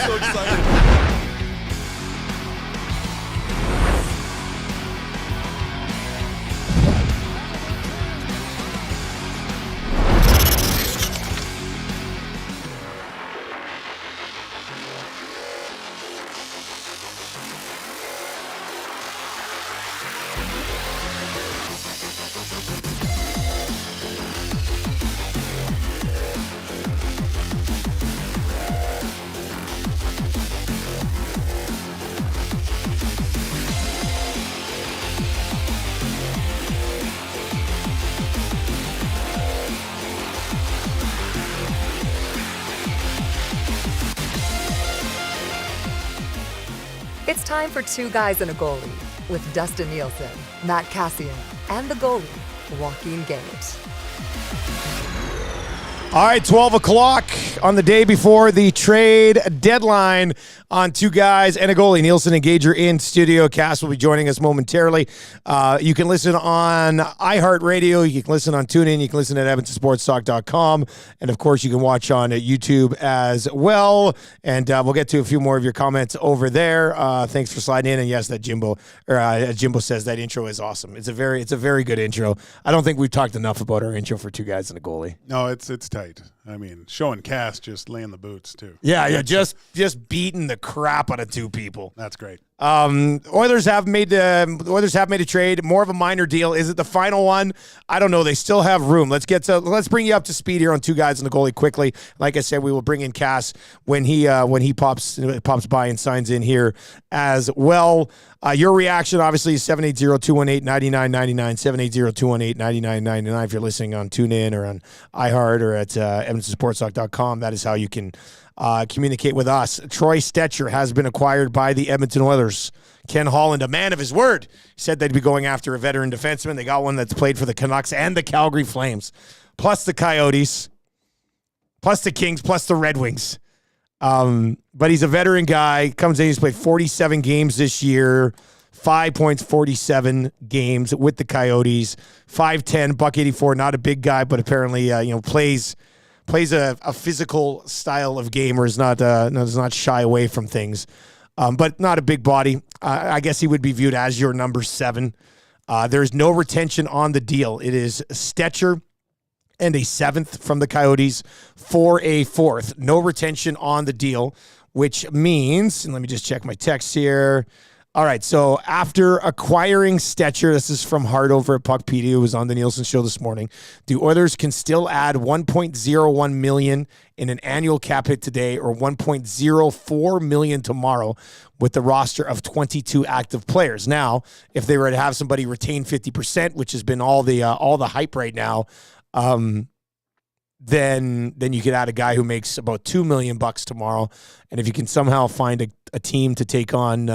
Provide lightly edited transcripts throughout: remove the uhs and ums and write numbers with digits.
so excited. It's time for Two Guys and a Goalie with Dustin Nielson, Matt Kassian, and the goalie, Joaquin Gage. All right, 12 o'clock on the day before the trade deadline on Two Guys and a Goalie. Nielson and Gage are in studio. Cass will be joining us momentarily. You can listen on iHeartRadio. You can listen on TuneIn. You can listen at EdmontonSportsTalk.com. And, of course, you can watch on YouTube as well. And we'll get to a few more of your comments over there. Thanks for sliding in. And, yes, that Jimbo says that intro is awesome. It's a very good intro. I don't think we've talked enough about our intro for Two Guys and a Goalie. No, it's tight. I mean, showing Cass just laying the boots too. Yeah, just beating the crap out of two people. That's great. Oilers have made a trade. More of a minor deal. Is it the final one? I don't know. They still have room. Let's bring you up to speed here on Two Guys and the Goalie quickly. Like I said, we will bring in Cass when he pops by and signs in here as well. Your reaction, obviously, is 780-218-9999, 780-218-9999. If you're listening on TuneIn or on iHeart or at EdmontonSportsTalk.com, that is how you can communicate with us. Troy Stecher has been acquired by the Edmonton Oilers. Ken Holland, a man of his word, said they'd be going after a veteran defenseman. They got one that's played for the Canucks and the Calgary Flames, plus the Coyotes, plus the Kings, plus the Red Wings. But he's a veteran guy. Comes in, he's played 47 games this year, 5 points, 47 games with the Coyotes, 5'10", $184, not a big guy, but apparently plays a physical style of game, or does not shy away from things. But not a big body. I guess he would be viewed as your number 7. There's no retention on the deal. It is Stecher and a 7th from the Coyotes for a 4th. No retention on the deal, which means, and let me just check my text here. All right, so after acquiring Stecher, this is from Hart over at Puckpedia, who was on the Nielsen show this morning, the Oilers can still add $1.01 million in an annual cap hit today, or $1.04 million tomorrow, with the roster of 22 active players. Now, if they were to have somebody retain 50%, which has been all the hype right now, then you could add a guy who makes about $2 million tomorrow, and if you can somehow find a team to take on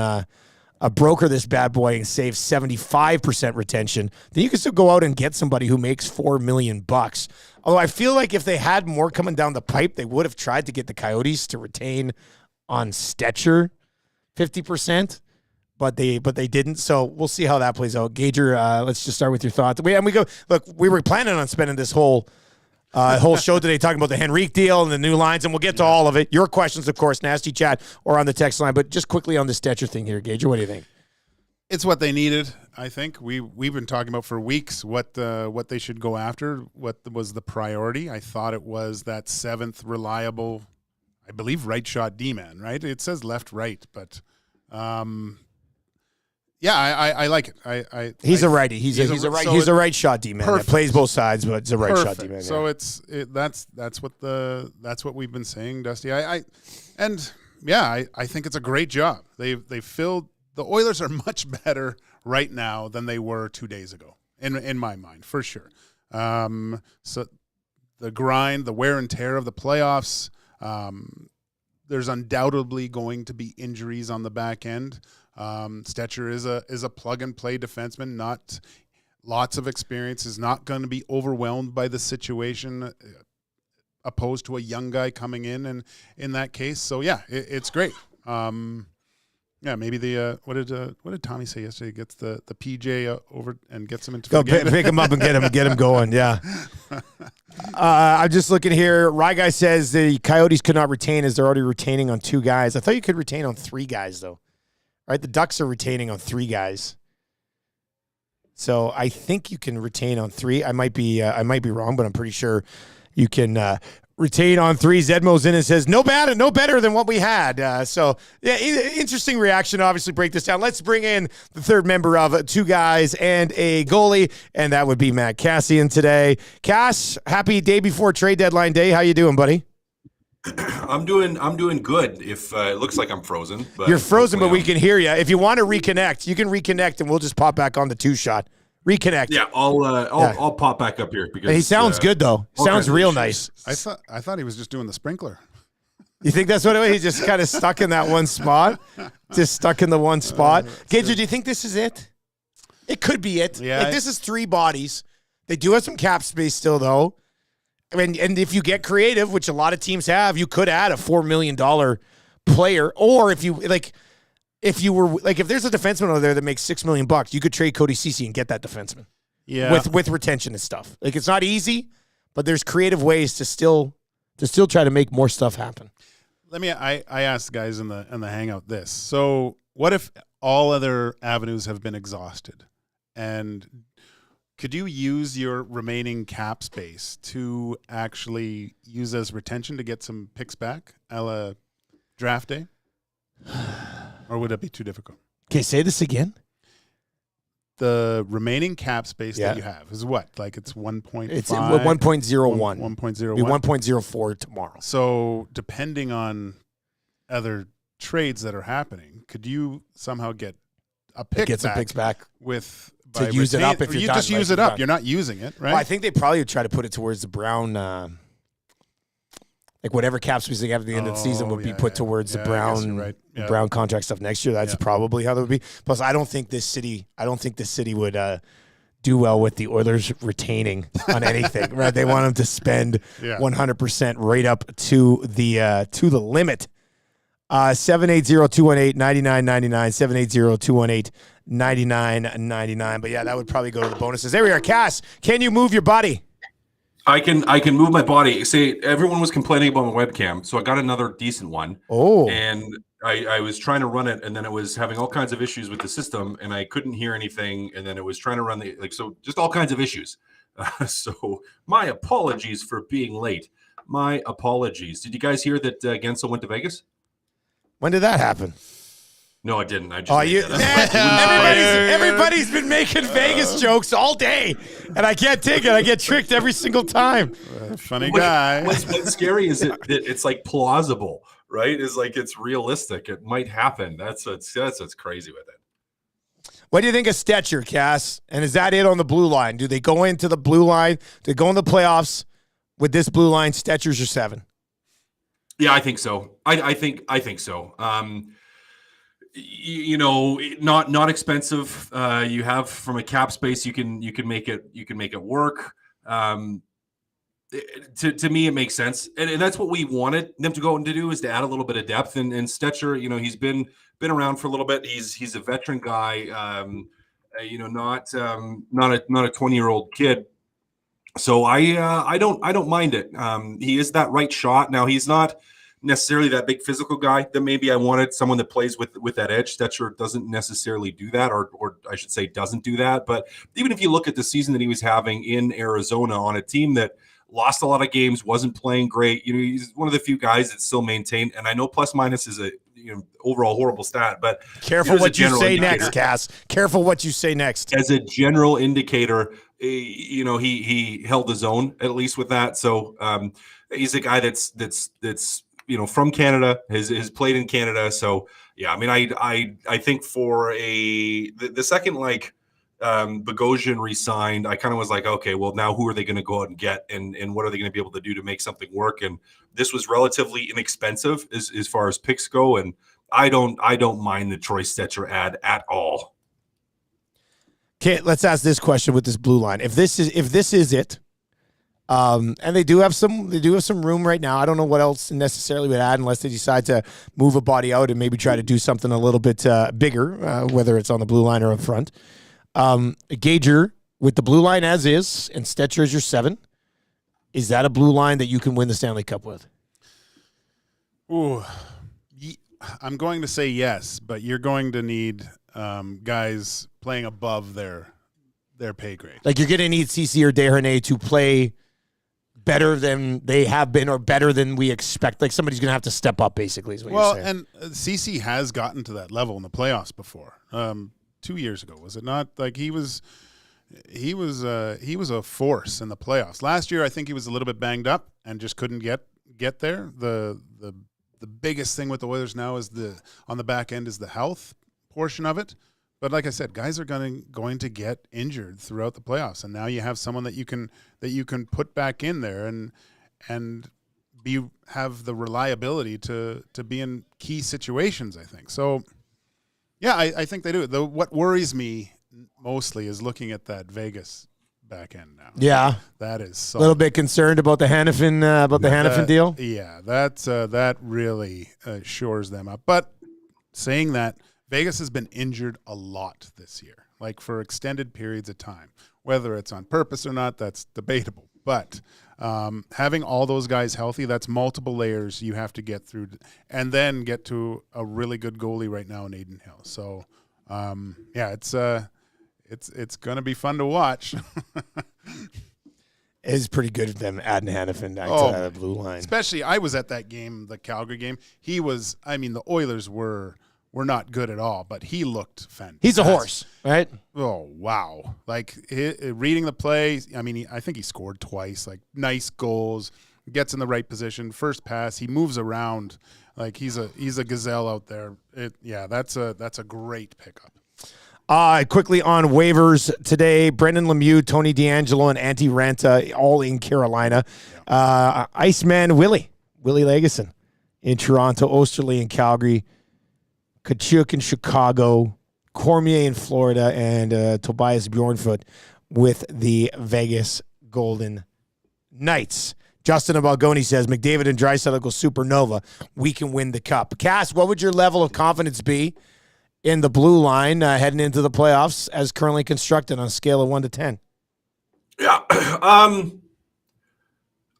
a broker this bad boy and save 75% retention, then you can still go out and get somebody who makes $4 million. Although I feel like if they had more coming down the pipe, they would have tried to get the Coyotes to retain on Stecher 50%, but they didn't. So we'll see how that plays out. Gager, let's just start with your thoughts. We were planning on spending this whole show today talking about the Henrique deal and the new lines, and we'll get to all of it. Your questions, of course, nasty chat or on the text line, but just quickly on the Stecher thing here, Gager, what do you think? It's what they needed, I think. We've been talking about for weeks what they should go after, what was the priority. I thought it was that 7th reliable, I believe, right shot D-man, right? It says left-right, but yeah, I like it. He's a righty. He's a right shot D-man that plays both sides, but it's a right shot D-man. So that's what we've been saying, Dusty. I think it's a great job. They filled. The Oilers are much better right now than they were 2 days ago, in my mind, for sure. So the grind, the wear and tear of the playoffs. There's undoubtedly going to be injuries on the back end. Stecher is a plug-and-play defenseman, not lots of experience, is not going to be overwhelmed by the situation, opposed to a young guy coming in that case. So, yeah, it's great. Yeah, maybe what did Tommy say yesterday? Gets the PJ over and gets him into the game. Pick him up and get him going. Yeah. I'm just looking here. Rye Guy says the Coyotes could not retain as they're already retaining on 2 guys. I thought you could retain on 3 guys, though. Right? The Ducks are retaining on 3 guys. So I think you can retain on 3. I might be wrong, but I'm pretty sure you can retain on 3. Zedmo's in and says, no better than what we had. So, yeah, interesting reaction. Obviously, break this down. Let's bring in the third member of 2 guys and a goalie, and that would be Matt Kassian today. Cass, happy day before trade deadline day. How you doing, buddy? I'm doing good. If it looks like I'm frozen, but you're frozen, but we can hear you. If you want to reconnect, you can reconnect, and we'll just pop back on the 2-shot. Reconnect. Yeah, I'll pop back up here because he sounds good though. Sounds real nice. I thought he was just doing the sprinkler. You think that's what it was? He's just kind of stuck in that one spot. Just stuck in the one spot. Gage, do you think this is it? It could be it. Yeah. This is 3 bodies. They do have some cap space still though. I mean, and if you get creative, which a lot of teams have, you could add a $4 million player, or if there's a defenseman over there that makes $6 million, you could trade Cody Ceci and get that defenseman. Yeah. With retention and stuff. Like, it's not easy, but there's creative ways to still try to make more stuff happen. I asked the guys in the hangout this. So what if all other avenues have been exhausted? And could you use your remaining cap space to actually use as retention to get some picks back a la draft day? Or would that be too difficult? Okay, say this again. The remaining cap space that you have is what? Like it's 1.5? It's 1.01. 1.01. Be 1.04 tomorrow. So depending on other trades that are happening, could you somehow get a pick get some picks back with to use it up if you you're just done, use like it up. done. You're not using it, right? Well, I think they probably would try to put it towards the Brown, like whatever cap space they have at the end of the season would be put towards the Brown, right. the Brown contract stuff next year. That's probably how that would be. Plus, I don't think this city would do well with the Oilers retaining on anything. Right? They want them to spend 100% right up to the limit. 780-218-9999, 780-218-9999. But yeah, that would probably go to the bonuses. There we are. Cass, can you move your body? I can move my body. Say everyone was complaining about my webcam, so I got another decent one. Oh. And I was trying to run it, and then it was having all kinds of issues with the system, and I couldn't hear anything, and then it was trying to run so just all kinds of issues. So my apologies for being late. My apologies. Did you guys hear that Gensel went to Vegas? When did that happen? No, I didn't. I just everybody's been making Vegas jokes all day, and I can't take it. I get tricked every single time. Funny guy. What's scary is that it's like plausible, right? Is like it's realistic. It might happen. That's what's crazy with it. What do you think of Stecher, Cass? And is that it on the blue line? Do they go into the blue line? Do they go in the playoffs with this blue line? Stecher's your 7. Yeah, I think so. I think so. Not expensive. You have from a cap space, you can make it work. To me, it makes sense, and that's what we wanted them to go and to do, is to add a little bit of depth. And Stecher, he's been around for a little bit. He's a veteran guy. Not a 20-year-old kid. So I don't mind it. He is that right shot. Now he's not necessarily that big physical guy that maybe I wanted, someone that plays with that edge. Stecher doesn't necessarily do that, or I should say doesn't do that. But even if you look at the season that he was having in Arizona on a team that lost a lot of games, wasn't playing great, he's one of the few guys that still maintained. And I know plus minus is a overall horrible stat, but careful what you say next, Cass. Careful what you say next. As a general indicator, he held his own at least with that. So he's a guy that's from Canada, has played in Canada. So yeah, I mean, I think for the second Bogosian re-signed, I kind of was like, okay, well now who are they going to go out and get, and what are they going to be able to do to make something work? And this was relatively inexpensive as far as picks go, and I don't mind the Troy Stecher ad at all. Okay, let's ask this question with this blue line. If this is it, and they do have some room right now. I don't know what else necessarily would add unless they decide to move a body out and maybe try to do something a little bit bigger, whether it's on the blue line or up front. Gager with the blue line as is, and Stecher is your 7. Is that a blue line that you can win the Stanley Cup with? Ooh, I'm going to say yes, but you're going to need guys playing above their pay grade. Like you're going to need CC or Desharnais to play better than they have been or better than we expect. Like somebody's going to have to step up, basically, is what you're saying. And CC has gotten to that level in the playoffs before. 2 years ago, was it not? Like he was a force in the playoffs. Last year, I think he was a little bit banged up and just couldn't get there. The biggest thing with the Oilers now is on the back end is the health portion of it. But like I said, guys are going to get injured throughout the playoffs, and now you have someone that you can put back in there and have the reliability to be in key situations, I think. So, yeah, I think they do. What worries me mostly is looking at that Vegas back end now. Yeah, that is a little bit concerned about the Hanifin deal. Yeah, that really shores them up. But saying that, Vegas has been injured a lot this year, like for extended periods of time. Whether it's on purpose or not, that's debatable. But having all those guys healthy, that's multiple layers you have to get through, and then get to a really good goalie right now in Aiden Hill. So, it's going to be fun to watch. It's pretty good of them adding Hanifin back to that blue line. Especially, I was at that game, the Calgary game. The Oilers were not good at all, but he looked fantastic. He's a horse, right? Oh, wow. Like, reading the play, I think he scored twice, like, nice goals, gets in the right position, first pass, he moves around. Like, he's a gazelle out there. That's a great pickup. Quickly on waivers today, Brendan Lemieux, Tony DeAngelo, and Antti Ranta all in Carolina. Yeah. Iceman Willie Legason in Toronto, Osterley in Calgary, Kachuk in Chicago, Cormier in Florida, and Tobias Bjornfoot with the Vegas Golden Knights. Justin Abalgoni says, McDavid and Draisaitl go supernova. We can win the cup. Cass, what would your level of confidence be in the blue line heading into the playoffs as currently constructed on a scale of 1 to 10? Yeah.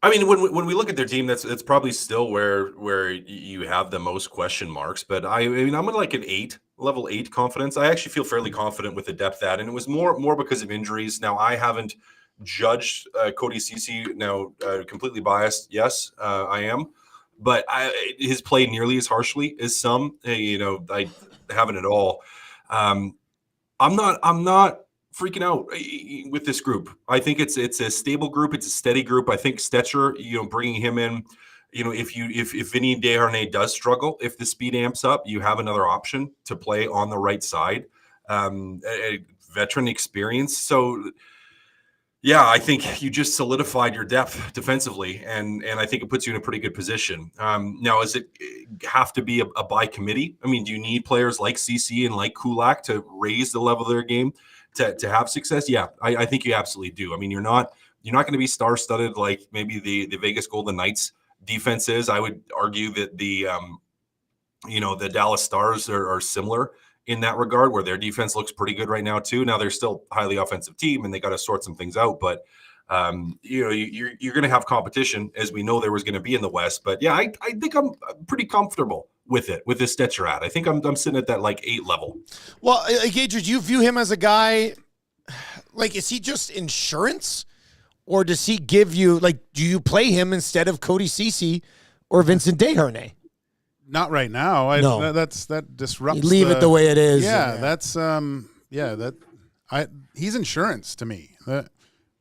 When we look at their team, that's probably still where you have the most question marks. But I'm at like an 8, level 8 confidence. I actually feel fairly confident with the depth that, and it was more because of injuries. Now, I haven't judged Cody Ceci. Now, completely biased. Yes, I am. But his play nearly as harshly as some. I haven't at all. I'm not freaking out with this group. I think it's a stable group. It's a steady group. I think Stecher, bringing him in, if Vinny Desharnais does struggle, if the speed amps up, you have another option to play on the right side. A veteran experience. So, yeah, I think you just solidified your depth defensively, and I think it puts you in a pretty good position. Now, does it have to be a by committee? Do you need players like CC and like Kulak to raise the level of their game to have success? Yeah, I think you absolutely do. You're not going to be star-studded like maybe the Vegas Golden Knights defense is. I would argue that the Dallas Stars are similar in that regard, where their defense looks pretty good right now too. Now they're still a highly offensive team and they got to sort some things out, but you're going to have competition, as we know there was going to be in the West. But yeah, I think I'm pretty comfortable with this Stecher at. I think I'm sitting at that like 8 level. Well, Gage, do you view him as a guy, like, is he just insurance, or does he give you, like, do you play him instead of Cody Ceci or Vincent Desharnais? Not right now. No. That disrupts. You leave it the way it is. Yeah, he's insurance to me.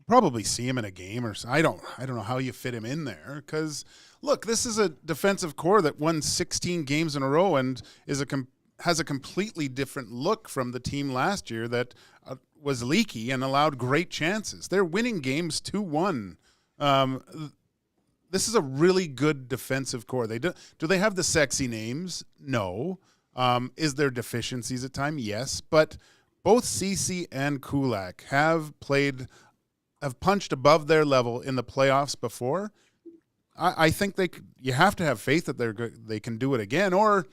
Probably see him in a game, or I don't know how you fit him in there, because look, this is a defensive core that won 16 games in a row and has a completely different look from the team last year that was leaky and allowed great chances. They're winning games 2-1. This is a really good defensive core. Do they have the sexy names? No. Is there deficiencies at times? Yes. But both Ceci and Kulak have punched above their level in the playoffs before. I think you have to have faith that they can do it again, or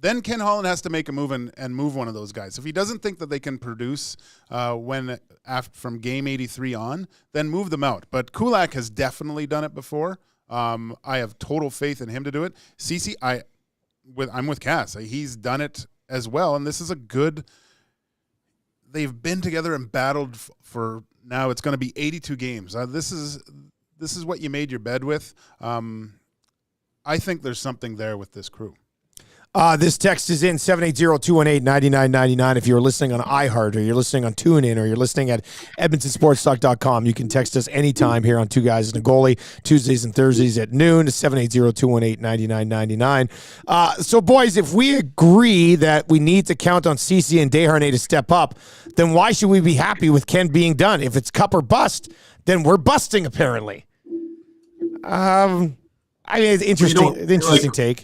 then Ken Holland has to make a move and move one of those guys. If he doesn't think that they can produce from game 83 on, then move them out. But Kulak has definitely done it before. I have total faith in him to do it. Cece, I'm with Cass. He's done it as well, and this is a good. They've been together and battled for now. It's going to be 82 games. This is what you made your bed with. I think there's something there with this crew. This text is in 780-218-9999. If you're listening on iHeart, or you're listening on TuneIn, or you're listening at EdmontonSportsTalk.com, you can text us anytime here on Two Guys and a Goalie, Tuesdays and Thursdays at noon, 780-218-9999. So, boys, if we agree that we need to count on Cece and Desharnais to step up, then why should we be happy with Ken being done? If it's cup or bust, then we're busting, apparently. I mean, it's interesting take.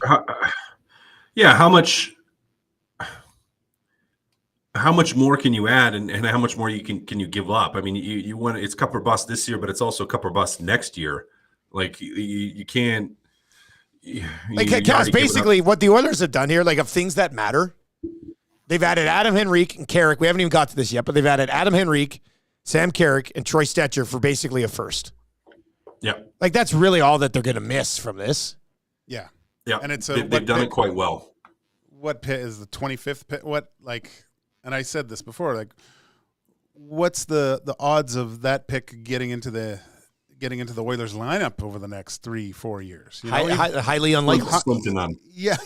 Yeah, how much more can you add, and how much more can you give up? I mean, you want it's cup or bust this year, but it's also cup or bust next year. Like you can't. Cass, basically, what the Oilers have done here, like of things that matter, they've added Adam Henrique and Carrick. We haven't even got to this yet, but they've added Adam Henrique, Sam Carrick, and Troy Stecher for basically a first. Yeah, like that's really all that they're going to miss from this. Yeah. Yeah, and they've done it quite well. What pit is the 25th pit? And I said this before, like, what's the odds of that pick getting into the Oilers lineup over the next 3-4 years? You know? Highly unlikely. Slim to none. Yeah.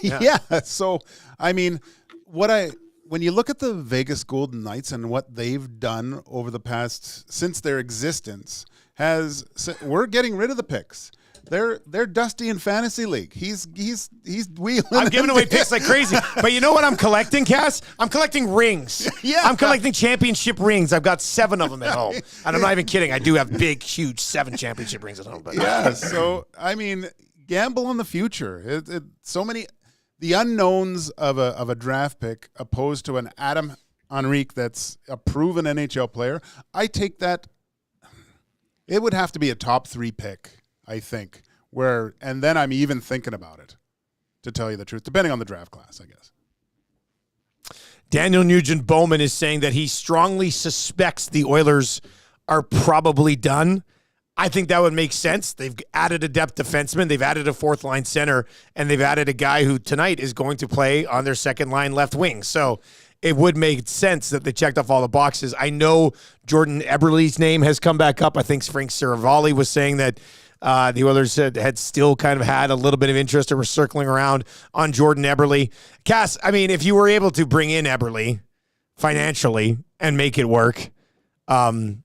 So, I mean, when you look at the Vegas Golden Knights and what they've done over the past since their existence, we're getting rid of the picks. They're Dusty in fantasy league. He's wheeling. I'm giving away picks like crazy. But you know what I'm collecting, Cass? I'm collecting rings. Yeah. I'm collecting championship rings. I've got 7 of them at home. And I'm not even kidding. I do have big, huge 7 championship rings at home. But yeah. So I mean, gamble on the future. So many the unknowns of a draft pick opposed to an Adam Henrique that's a proven NHL player. I take that. It would have to be a top 3 pick. I think and then I'm even thinking about it, to tell you the truth, depending on the draft class, I guess. Daniel Nugent Bowman is saying that he strongly suspects the Oilers are probably done. I think that would make sense. They've added a depth defenseman, they've added a 4th line center, and they've added a guy who tonight is going to play on their 2nd line left wing. So it would make sense that they checked off all the boxes. I know Jordan Eberle's name has come back up. I think Frank Saravalli was saying that the Oilers had still kind of had a little bit of interest and were circling around on Jordan Eberle. Cass, I mean, if you were able to bring in Eberle financially and make it work, I'm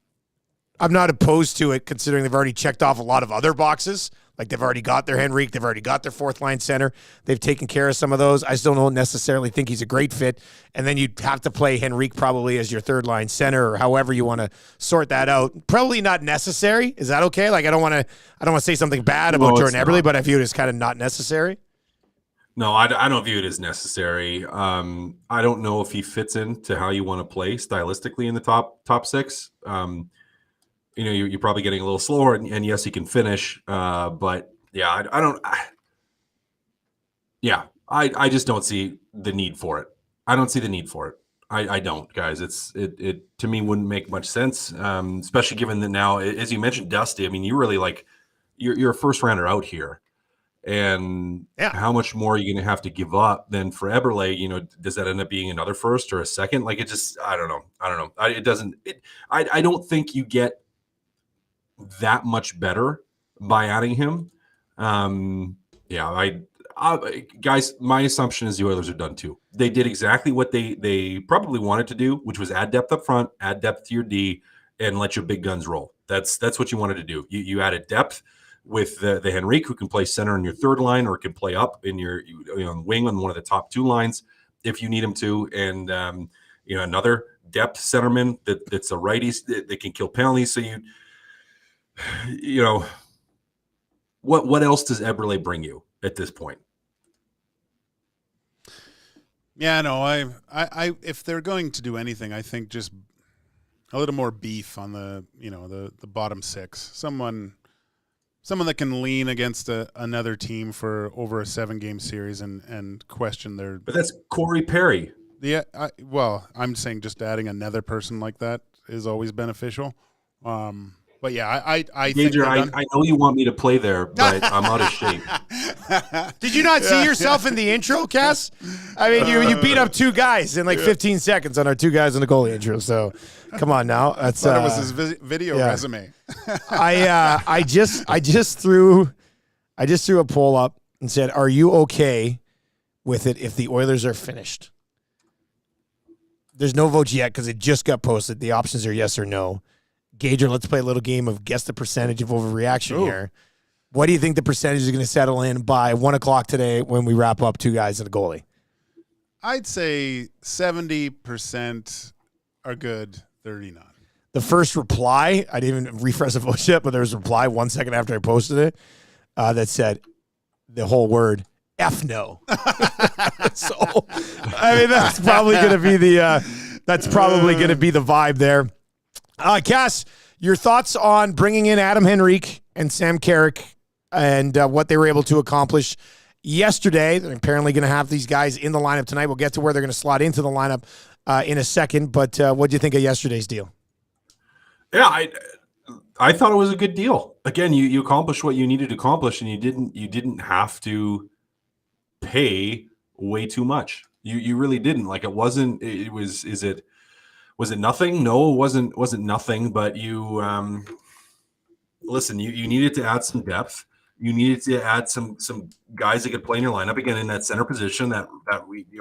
not opposed to it, considering they've already checked off a lot of other boxes. Like they've already got their Henrique, they've already got their 4th line center. They've taken care of some of those. I still don't necessarily think he's a great fit. And then you'd have to play Henrique probably as your 3rd line center, or however you want to sort that out. Probably not necessary. Is that okay? Like I don't want to say something bad about Jordan Eberle, but I view it as kind of not necessary. No, I don't view it as necessary. I don't know if he fits into how you want to play stylistically in the top 6. You're probably getting a little slower, and yes, he can finish. But yeah, I just don't see the need for it. I don't see the need for it. I don't, guys. It to me wouldn't make much sense, especially given that now, as you mentioned, Dusty. I mean, you really you're a 1st rounder out here, and how much more are you going to have to give up then for Eberle? Does that end up being another 1st or a 2nd? Like it just, I don't know. I don't think you get that much better by adding him. Guys, my assumption is the Oilers are done too. They did exactly what they probably wanted to do, which was add depth up front, add depth to your D, and let your big guns roll. That's what you wanted to do. You added depth with the Henrique, who can play center in your 3rd line, or can play up in your wing on one of the top 2 lines if you need him to, and another depth centerman that's a righty that can kill penalties. So what else does Eberle bring you at this point? Yeah, no, I if they're going to do anything, I think just a little more beef on the bottom 6. Someone someone that can lean against another team for over a 7-game series and question their. But that's Corey Perry. Yeah, well, I'm saying just adding another person like that is always beneficial. But yeah, I think I know you want me to play there, but I'm out of shape. Did you not see yourself in the intro, Cass? I mean, you beat up 2 guys in like 15 seconds on our 2 guys in the goalie intro. So come on now. That's thought it was his video resume. I just threw a poll up and said, "Are you okay with it if the Oilers are finished?" There's no votes yet because it just got posted. The options are yes or no. Gager, let's play a little game of guess the percentage of overreaction here. What do you think the percentage is going to settle in by 1 o'clock today when we wrap up 2 guys and a goalie? I'd say 70% are good, 30 not. The first reply, I didn't even refresh the vote yet, but there was a reply 1 second after I posted it that said the whole word, F no. So, I mean, that's probably going to be the vibe there. Cass, your thoughts on bringing in Adam Henrique and Sam Carrick and what they were able to accomplish yesterday? They're apparently going to have these guys in the lineup tonight. We'll get to where they're going to slot into the lineup in a second. But what do you think of yesterday's deal? Yeah, I thought it was a good deal. Again, you accomplished what you needed to accomplish, and you didn't have to pay way too much. You really didn't. Like it wasn't. It was. Was it nothing? No, it wasn't nothing. But you listen. You needed to add some depth. You needed to add some guys that could play in your lineup again in that center position. That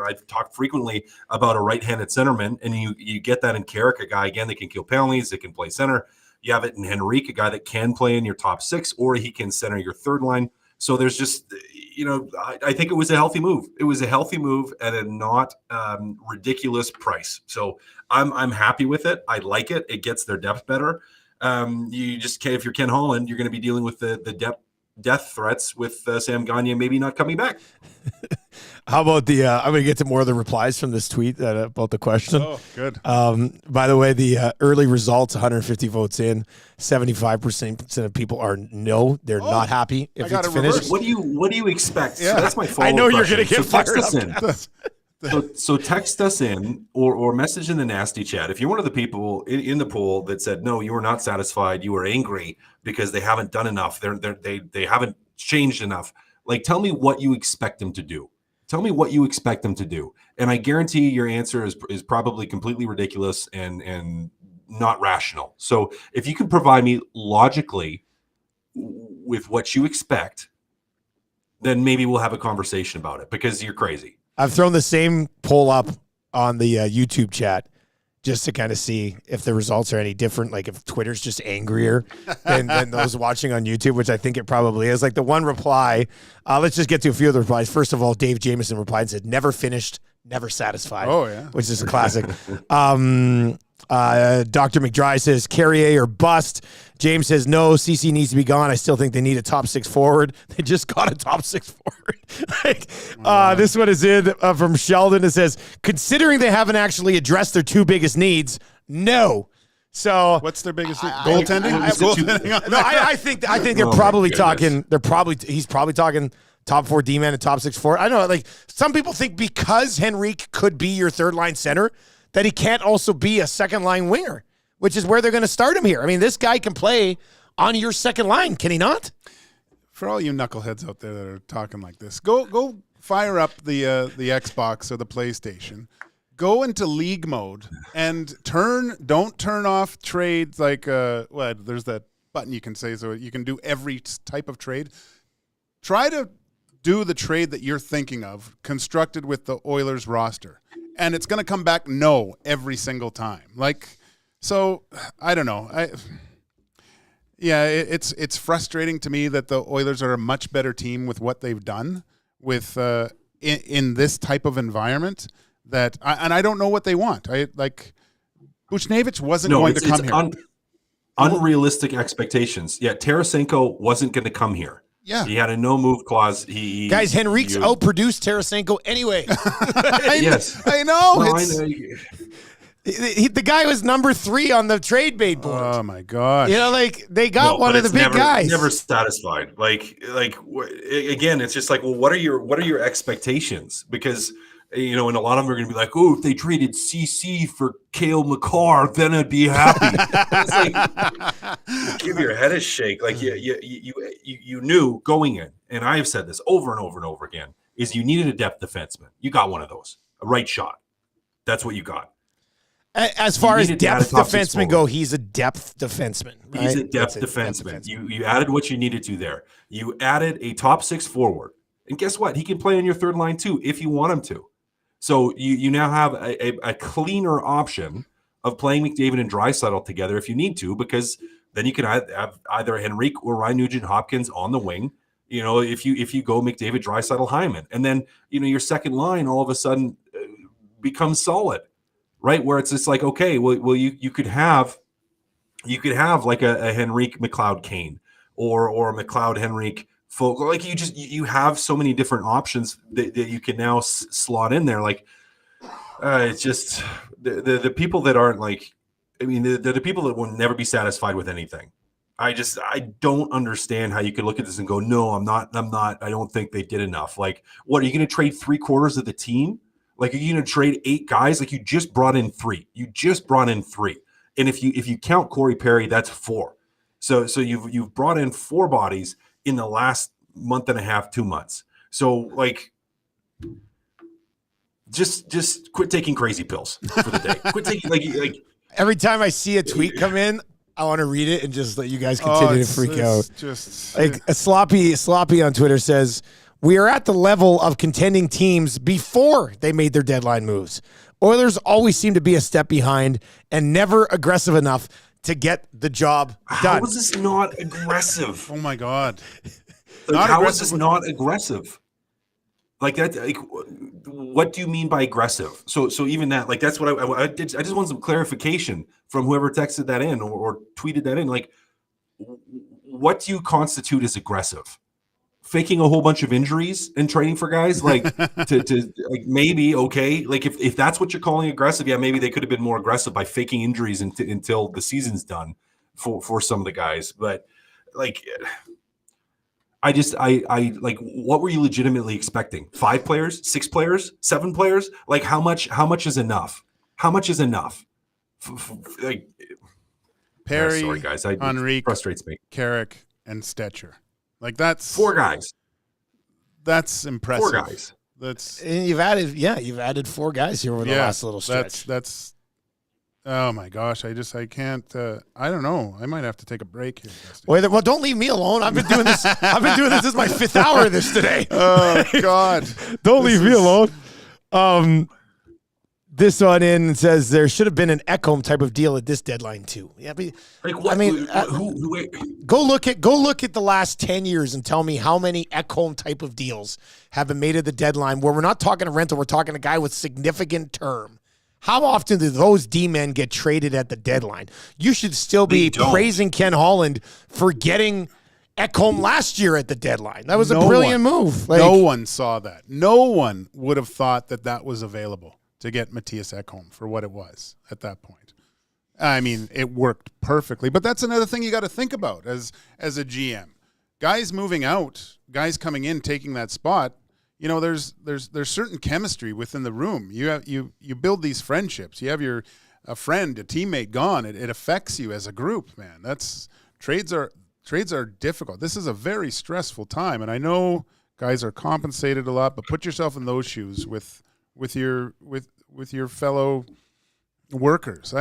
I've talked frequently about a right-handed centerman, and you get that in Carrick, a guy again that can kill penalties, that can play center. You have it in Henrique, a guy that can play in your top 6, or he can center your third line. So there's just, I think it was a healthy move. It was a healthy move at a not ridiculous price. So I'm happy with it. I like it. It gets their depth better. You just can't, if you're Ken Holland, you're going to be dealing with the death threats with Sam Gagner maybe not coming back. How about I'm going to get to more of the replies from this tweet about the question. Oh, good. By the way, the early results, 150 votes in, 75% of people are no. They're not happy if it's finished. What do you expect? Yeah. So that's my follow-up I know question. You're going to get fired up. So text us in or message in the nasty chat. If you're one of the people in the poll that said, no, you were not satisfied, you were angry because they haven't done enough, they haven't changed enough. Like, tell me what you expect them to do. Tell me what you expect them to do. And I guarantee your answer is probably completely ridiculous and not rational. So if you can provide me logically with what you expect, then maybe we'll have a conversation about it because you're crazy. I've thrown the same poll up on the YouTube chat just to kind of see if the results are any different, like if Twitter's just angrier than those watching on YouTube, which I think it probably is. Like the one reply, let's just get to a few of the replies. First of all, Dave Jameson replied and said, never finished, never satisfied. Oh, yeah. Which is a classic. Dr. McDry says, Carrier or bust. James says, no, CC needs to be gone. I still think they need a top 6 forward. They just got a top 6 forward. This one is in from Sheldon. It says, considering they haven't actually addressed their 2 biggest needs, no. So what's their biggest need? Goaltending? I think they're probably talking. He's probably talking top 4 D-man and top 6 forward. I don't know. Like some people think because Henrique could be your third line center, that he can't also be a second line winger, which is where they're going to start him here. I mean, this guy can play on your second line, can he not? For all you knuckleheads out there that are talking like this, go fire up the Xbox or the PlayStation. Go into league mode and don't turn off trades like there's that button you can say so you can do every type of trade. Try to do the trade that you're thinking of, constructed with the Oilers roster. And it's going to come back no every single time. Like, so I don't know. It's frustrating to me that the Oilers are a much better team with what they've done with in this type of environment. I don't know what they want. Buchnevich wasn't going to come here. Unrealistic expectations. Yeah, Tarasenko wasn't going to come here. Yeah, he had a no-move clause. Guys, Henrique's outproduced Tarasenko anyway. Yes, I know. Well, I know. The guy was number 3 on the trade bait board. Oh my gosh! You know, like they got one of the big guys. Never satisfied. Like again, it's just like, well, what are your expectations? Because you know, and a lot of them are going to be like, oh, if they traded CC for Cale Makar, then I'd be happy. It's like, give your head a shake. Like you knew going in, and I have said this over and over and over again, is you needed a depth defenseman. You got one of those, a right shot. That's what you got. As far as depth defensemen go, he's a depth defenseman. Right? He's a depth defenseman. You added what you needed to there. You added a top 6 forward. And guess what? He can play on your third line too if you want him to. So you now have a cleaner option of playing McDavid and Draisaitl together if you need to, because then you can have either Henrique or Ryan Nugent-Hopkins on the wing. You know, if you go McDavid, Draisaitl, Hyman. And then, you know, your second line all of a sudden becomes solid. Right, where it's just like, okay, well, you could have like a Henrique McLeod Kane or a McLeod Henrique Folk. Like you have so many different options that you can now slot in there. Like it's just the people that aren't like, I mean, they're the people that will never be satisfied with anything. I don't understand how you could look at this and go, no, I'm not. I don't think they did enough. Like, what are you going to trade 3/4 of the team? Like, are you going to trade 8 guys? Like, you just brought in 3. And if you count Corey Perry, that's 4. So you've brought in 4 bodies in the last month and a half, 2 months. So like, just quit taking crazy pills for the day. Quit taking like. Every time I see a tweet come in, I want to read it and just let you guys continue to freak out. Just like a sloppy on Twitter says, we are at the level of contending teams before they made their deadline moves. Oilers always seem to be a step behind and never aggressive enough to get the job done. How is this not aggressive? Oh my God! Like, how is this not aggressive? Like that? Like, what do you mean by aggressive? So even that, like, that's what I did. I just want some clarification from whoever texted that in or tweeted that in. Like, what do you constitute as aggressive? Faking a whole bunch of injuries and trading for guys, like to like, maybe okay, like if that's what you're calling aggressive, yeah, maybe they could have been more aggressive by faking injuries until the season's done for some of the guys. But like, I like, what were you legitimately expecting? 5 players, 6 players, 7 players? Like, how much is enough? How much is enough? Like, Perry, sorry guys, Henrique, frustrates me. Carrick, and Stecher. Like, that's 4 guys. That's impressive. 4 guys. That's, and you've added 4 guys here over the last little stretch. That's oh my gosh. I can't. I don't know. I might have to take a break here. Well, don't leave me alone. I've been doing this. This is my 5th hour of this today. Oh God. Don't leave me alone. This one in says there should have been an Ekholm type of deal at this deadline too. Yeah, but, like, what, I mean, who go look at the last 10 years and tell me how many Ekholm type of deals have been made at the deadline where we're not talking a rental, we're talking a guy with significant term. How often do those D-men get traded at the deadline? You should still be praising Ken Holland for getting Ekholm last year at the deadline. That was a brilliant move. Like, no one saw that. No one would have thought that was available to get Matthias Ekholm for what it was at that point. I mean, it worked perfectly, but that's another thing you got to think about as a GM. Guys moving out, guys coming in, taking that spot. You know, there's certain chemistry within the room. You build these friendships. You have a friend, a teammate gone. It affects you as a group, man. Trades are difficult. This is a very stressful time, and I know guys are compensated a lot, but put yourself in those shoes with your fellow workers.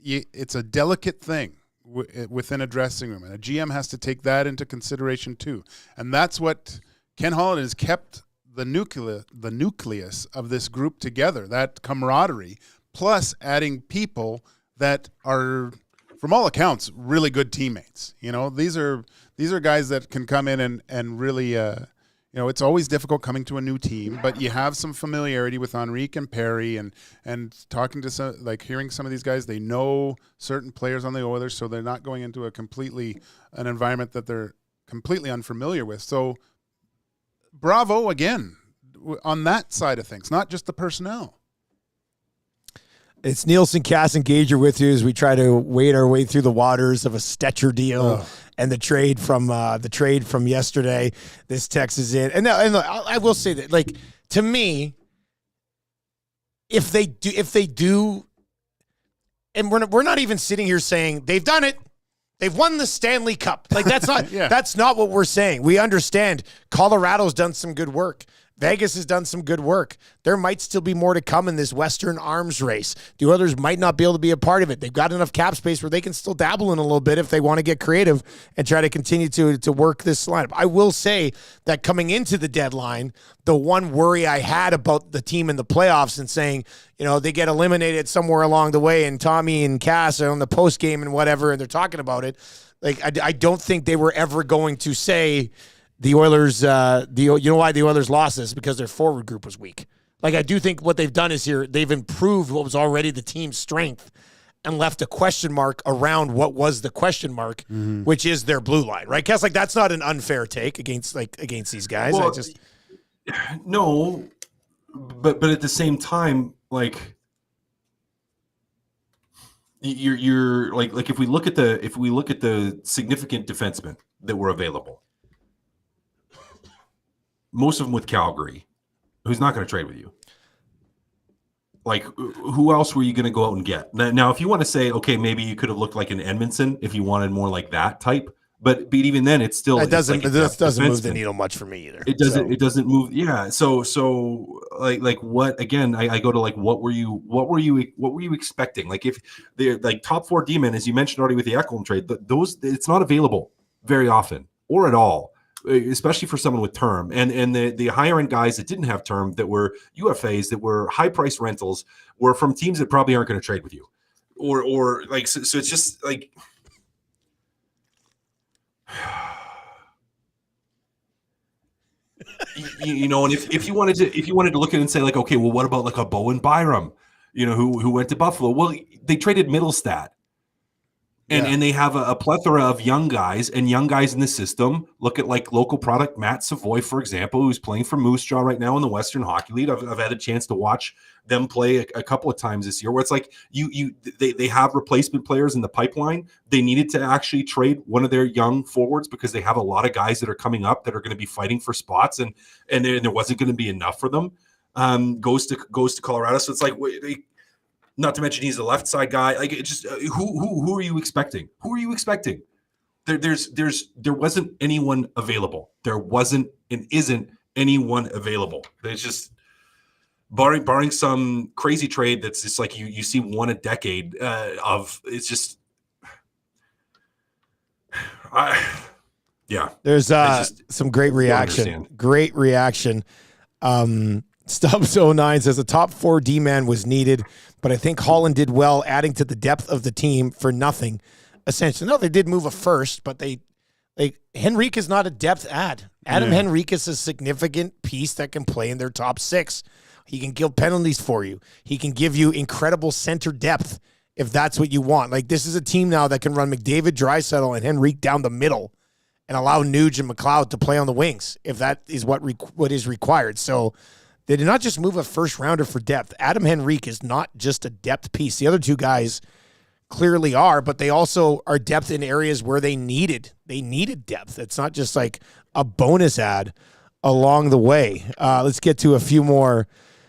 It's a delicate thing within a dressing room, and a GM has to take that into consideration too. And that's what Ken Holland has kept the nucleus of this group together, that camaraderie, plus adding people that are, from all accounts, really good teammates. You know, these are guys that can come in and really, you know, it's always difficult coming to a new team, but you have some familiarity with Henrique and Perry, and talking to some, like, hearing some of these guys, they know certain players on the Oilers, so they're not going into an environment that they're completely unfamiliar with. So bravo again on that side of things, not just the personnel. It's Nielson, Kassian, and Gage are with you as we try to wade our way through the waters of a Stecher deal and the trade from yesterday. This text is in, and I will say that, like, to me, if they do, and we're not even sitting here saying they've done it. They've won the Stanley Cup. Like, that's not that's not what we're saying. We understand Colorado's done some good work. Vegas has done some good work. There might still be more to come in this Western arms race. The Oilers might not be able to be a part of it. They've got enough cap space where they can still dabble in a little bit if they want to get creative and try to continue to work this lineup. I will say that coming into the deadline, the one worry I had about the team in the playoffs and saying, they get eliminated somewhere along the way, and Tommy and Cass are on the post game and whatever, and they're talking about it. Like, I don't think they were ever going to say the Oilers, you know why the Oilers lost this? Because their forward group was weak. Like, I do think what they've done is they've improved what was already the team's strength and left a question mark around what was the question mark, which is their blue line, right? Cass, like, that's not an unfair take against these guys. Well, no, but at the same time, like, you're like if we look at the significant defensemen that were available, most of them with Calgary, who's not going to trade with you. Like, who else were you going to go out and get? Now, if you want to say, okay, maybe you could have looked like an Edmonton if you wanted more like that type, but even then, it's still it doesn't move the needle much for me either. It doesn't move. Yeah. So like what? Again, I go to, like, what were you expecting? Like, if they're like top 4 D-men, as you mentioned already with the Ekholm trade, those it's not available very often or at all, especially for someone with term, and the higher end guys that didn't have term, that were UFAs, that were high price rentals, were from teams that probably aren't going to trade with you, or like, so it's just like, and if you wanted to look at it and say, like, okay, well, what about like a Bowen Byram, who went to Buffalo? Well, they traded Middlestat. And they have a plethora of young guys in the system. Look at, like, local product Matt Savoy, for example, who's playing for Moose Jaw right now in the Western Hockey League. I've had a chance to watch them play a couple of times this year, where it's like they have replacement players in the pipeline. They needed to actually trade one of their young forwards because they have a lot of guys that are coming up that are going to be fighting for spots, and there wasn't going to be enough for them. Goes to Colorado, so it's like, not to mention he's a left side guy. Like, it just who are you expecting? Who are you expecting? There wasn't anyone available. There wasn't and isn't anyone available. There's just barring some crazy trade that's just like you see one a decade of. It's just There's some great reaction. Great reaction. Stubbs09 says the top 4 D-man was needed, but I think Holland did well adding to the depth of the team for nothing. Essentially, no, they did move a first, but Henrique is not a depth add. Adam Henrique is a significant piece that can play in their top 6. He can kill penalties for you. He can give you incredible center depth if that's what you want. Like, this is a team now that can run McDavid, Draisaitl, and Henrique down the middle and allow Nuge and McLeod to play on the wings if that is what is required. So they did not just move a first rounder for depth. Adam Henrique is not just a depth piece. The other 2 guys clearly are, but they also are depth in areas where they needed depth. It's not just like a bonus add along the way. Let's get to a few more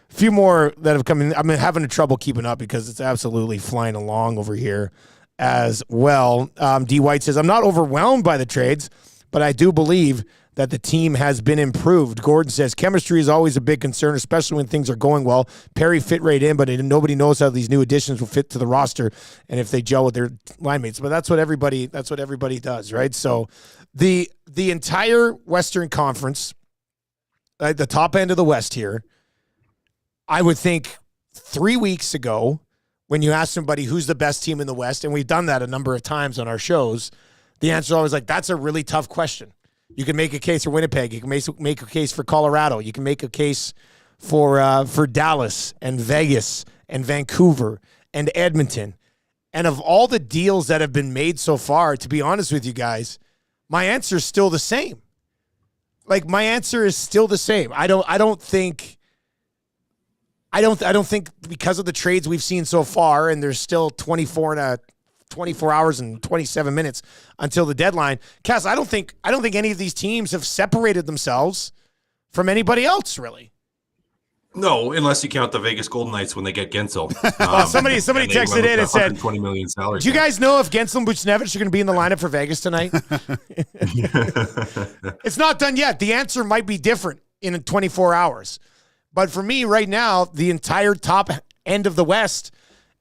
that have come in. I'm having trouble keeping up because it's absolutely flying along over here as well. D. White says, I'm not overwhelmed by the trades, but I do believe that the team has been improved. Gordon says, chemistry is always a big concern, especially when things are going well. Perry fit right in, but nobody knows how these new additions will fit to the roster and if they gel with their line mates. But that's what everybody does, right? So the entire Western Conference, the top end of the West here, I would think 3 weeks ago, when you ask somebody who's the best team in the West, and we've done that a number of times on our shows, the answer is always like, that's a really tough question. You can make a case for Winnipeg. You can make a case for Colorado. You can make a case for Dallas and Vegas and Vancouver and Edmonton. And of all the deals that have been made so far, to be honest with you guys, my answer is still the same. Like, my answer is still the same. I don't think I don't think because of the trades we've seen so far, and there's still 24 hours and 27 minutes until the deadline. Cass, I don't think any of these teams have separated themselves from anybody else, really. No, unless you count the Vegas Golden Knights when they get Gensel. Somebody texted in and said, $120 million salary. Do you guys know if Gensel and Buchnevich are going to be in the lineup for Vegas tonight? It's not done yet. The answer might be different in 24 hours. But for me right now, the entire top end of the West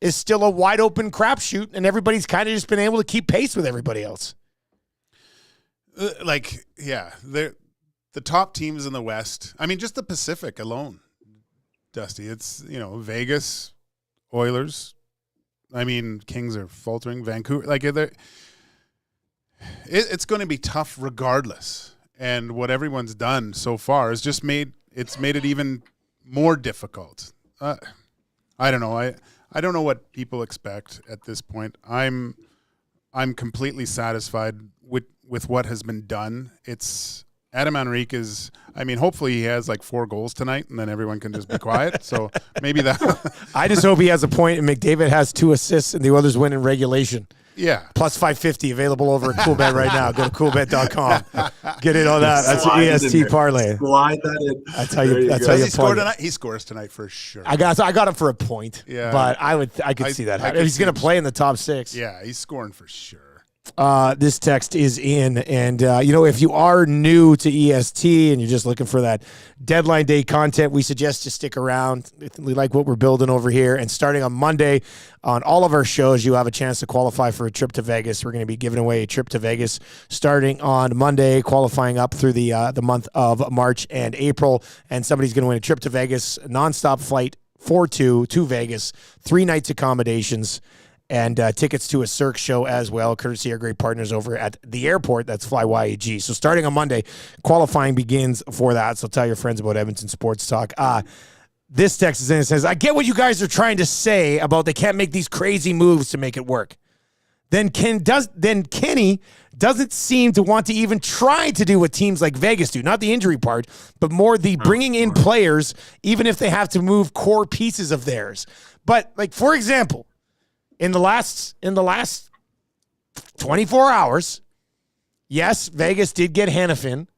is still a wide open crapshoot, and everybody's kind of just been able to keep pace with everybody else. The top teams in the West, I mean, just the Pacific alone, Dusty, it's, Vegas, Oilers, I mean, Kings are faltering, Vancouver, it's going to be tough regardless. And what everyone's done so far has just made it even more difficult. I don't know. I don't know what people expect at this point. I'm completely satisfied with what has been done. It's Adam Henrique is, hopefully he has 4 goals tonight and then everyone can just be quiet. So maybe that. I just hope he has a point and McDavid has 2 assists and the others win in regulation. Yeah. Plus 550 available over at CoolBet right now. Go to coolbet.com. Get in on that. That's your EST parlay. Slide that in. That's how you plug it. He scores tonight for sure. I got him for a point. Yeah. But I could see that. If he's going to play in the top 6. Yeah, he's scoring for sure. This text is in, and if you are new to EST and you're just looking for that deadline day content, we suggest you stick around. We like what we're building over here, and starting on Monday on all of our shows, you have a chance to qualify for a trip to Vegas. We're going to be giving away a trip to Vegas starting on Monday, qualifying up through the month of March and April, and somebody's going to win a trip to Vegas, nonstop flight 4-2 to Vegas, 3 nights accommodations, and tickets to a Cirque show as well, courtesy of our great partners over at the airport. That's FlyYAG. So starting on Monday, qualifying begins for that. So tell your friends about Edmonton Sports Talk. This text is in and says, I get what you guys are trying to say about they can't make these crazy moves to make it work. Then Kenny doesn't seem to want to even try to do what teams like Vegas do. Not the injury part, but more the bringing in players, even if they have to move core pieces of theirs. But, for example, in the last 24 hours, yes, Vegas did get Hanifin,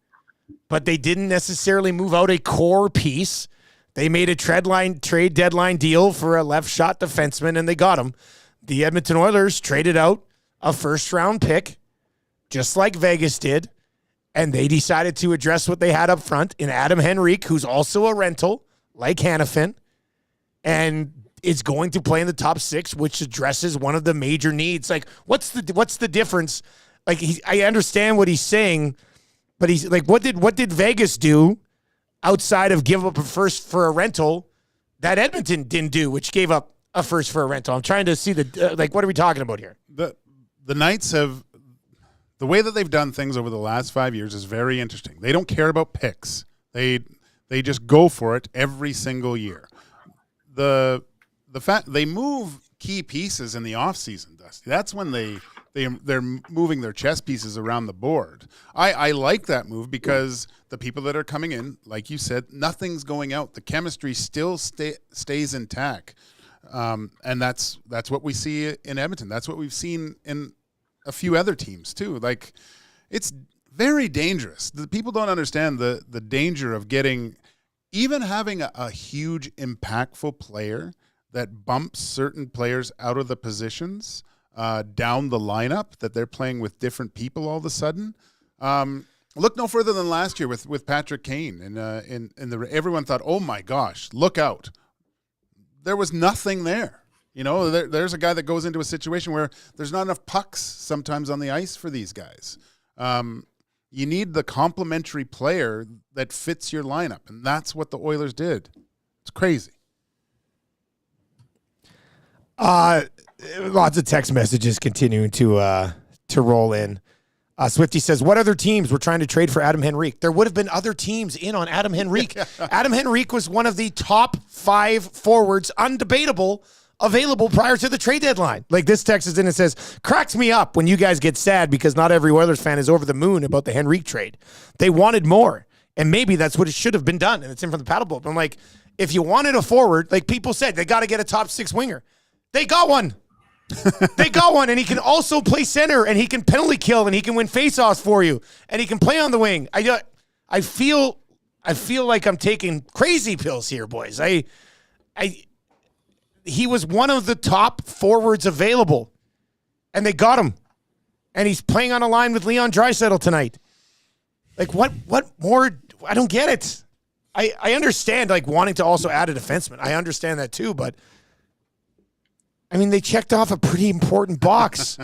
but they didn't necessarily move out a core piece. They made a trade deadline deal for a left shot defenseman, and they got him. The Edmonton Oilers traded out a first-round pick, just like Vegas did, and they decided to address what they had up front in Adam Henrique, who's also a rental, like Hanifin, and is going to play in the top 6, which addresses one of the major needs. What's the difference? I understand what he's saying, but he's what did Vegas do outside of give up a first for a rental that Edmonton didn't do, which gave up a first for a rental? I'm trying to see what are we talking about here? The Knights have, the way that they've done things over the last 5 years is very interesting. They don't care about picks. They just go for it every single year. The fact they move key pieces in the offseason, Dusty. That's when they're moving their chess pieces around the board. I like that move because the people that are coming in, like you said, nothing's going out. The chemistry still stays intact, and that's what we see in Edmonton. That's what we've seen in a few other teams too. It's very dangerous. The people don't understand the danger of having a huge impactful player that bumps certain players out of the positions down the lineup, that they're playing with different people all of a sudden. Look no further than last year with Patrick Kane, and everyone thought, oh my gosh, look out. There was nothing there. There's a guy that goes into a situation where there's not enough pucks sometimes on the ice for these guys. You need the complementary player that fits your lineup, and that's what the Oilers did. It's crazy. Lots of text messages continuing to roll in. Swifty says, what other teams were trying to trade for Adam Henrique? There would have been other teams in on Adam Henrique. Adam Henrique was one of the top 5 forwards, undebatable, available prior to the trade deadline. This text is in and says, cracks me up when you guys get sad because not every Oilers fan is over the moon about the Henrique trade. They wanted more, and maybe that's what it should have been done, and it's in from the paddle boat. I'm like, if you wanted a forward, like people said, they got to get a top 6 winger. They got one. They got one, and he can also play center, and he can penalty kill, and he can win faceoffs for you, and he can play on the wing. I feel like I'm taking crazy pills here, boys. He was one of the top forwards available, and they got him, and he's playing on a line with Leon Draisaitl tonight. Like, what more? I don't get it. I understand, like, wanting to also add a defenseman. I understand that too, but I mean, they checked off a pretty important box.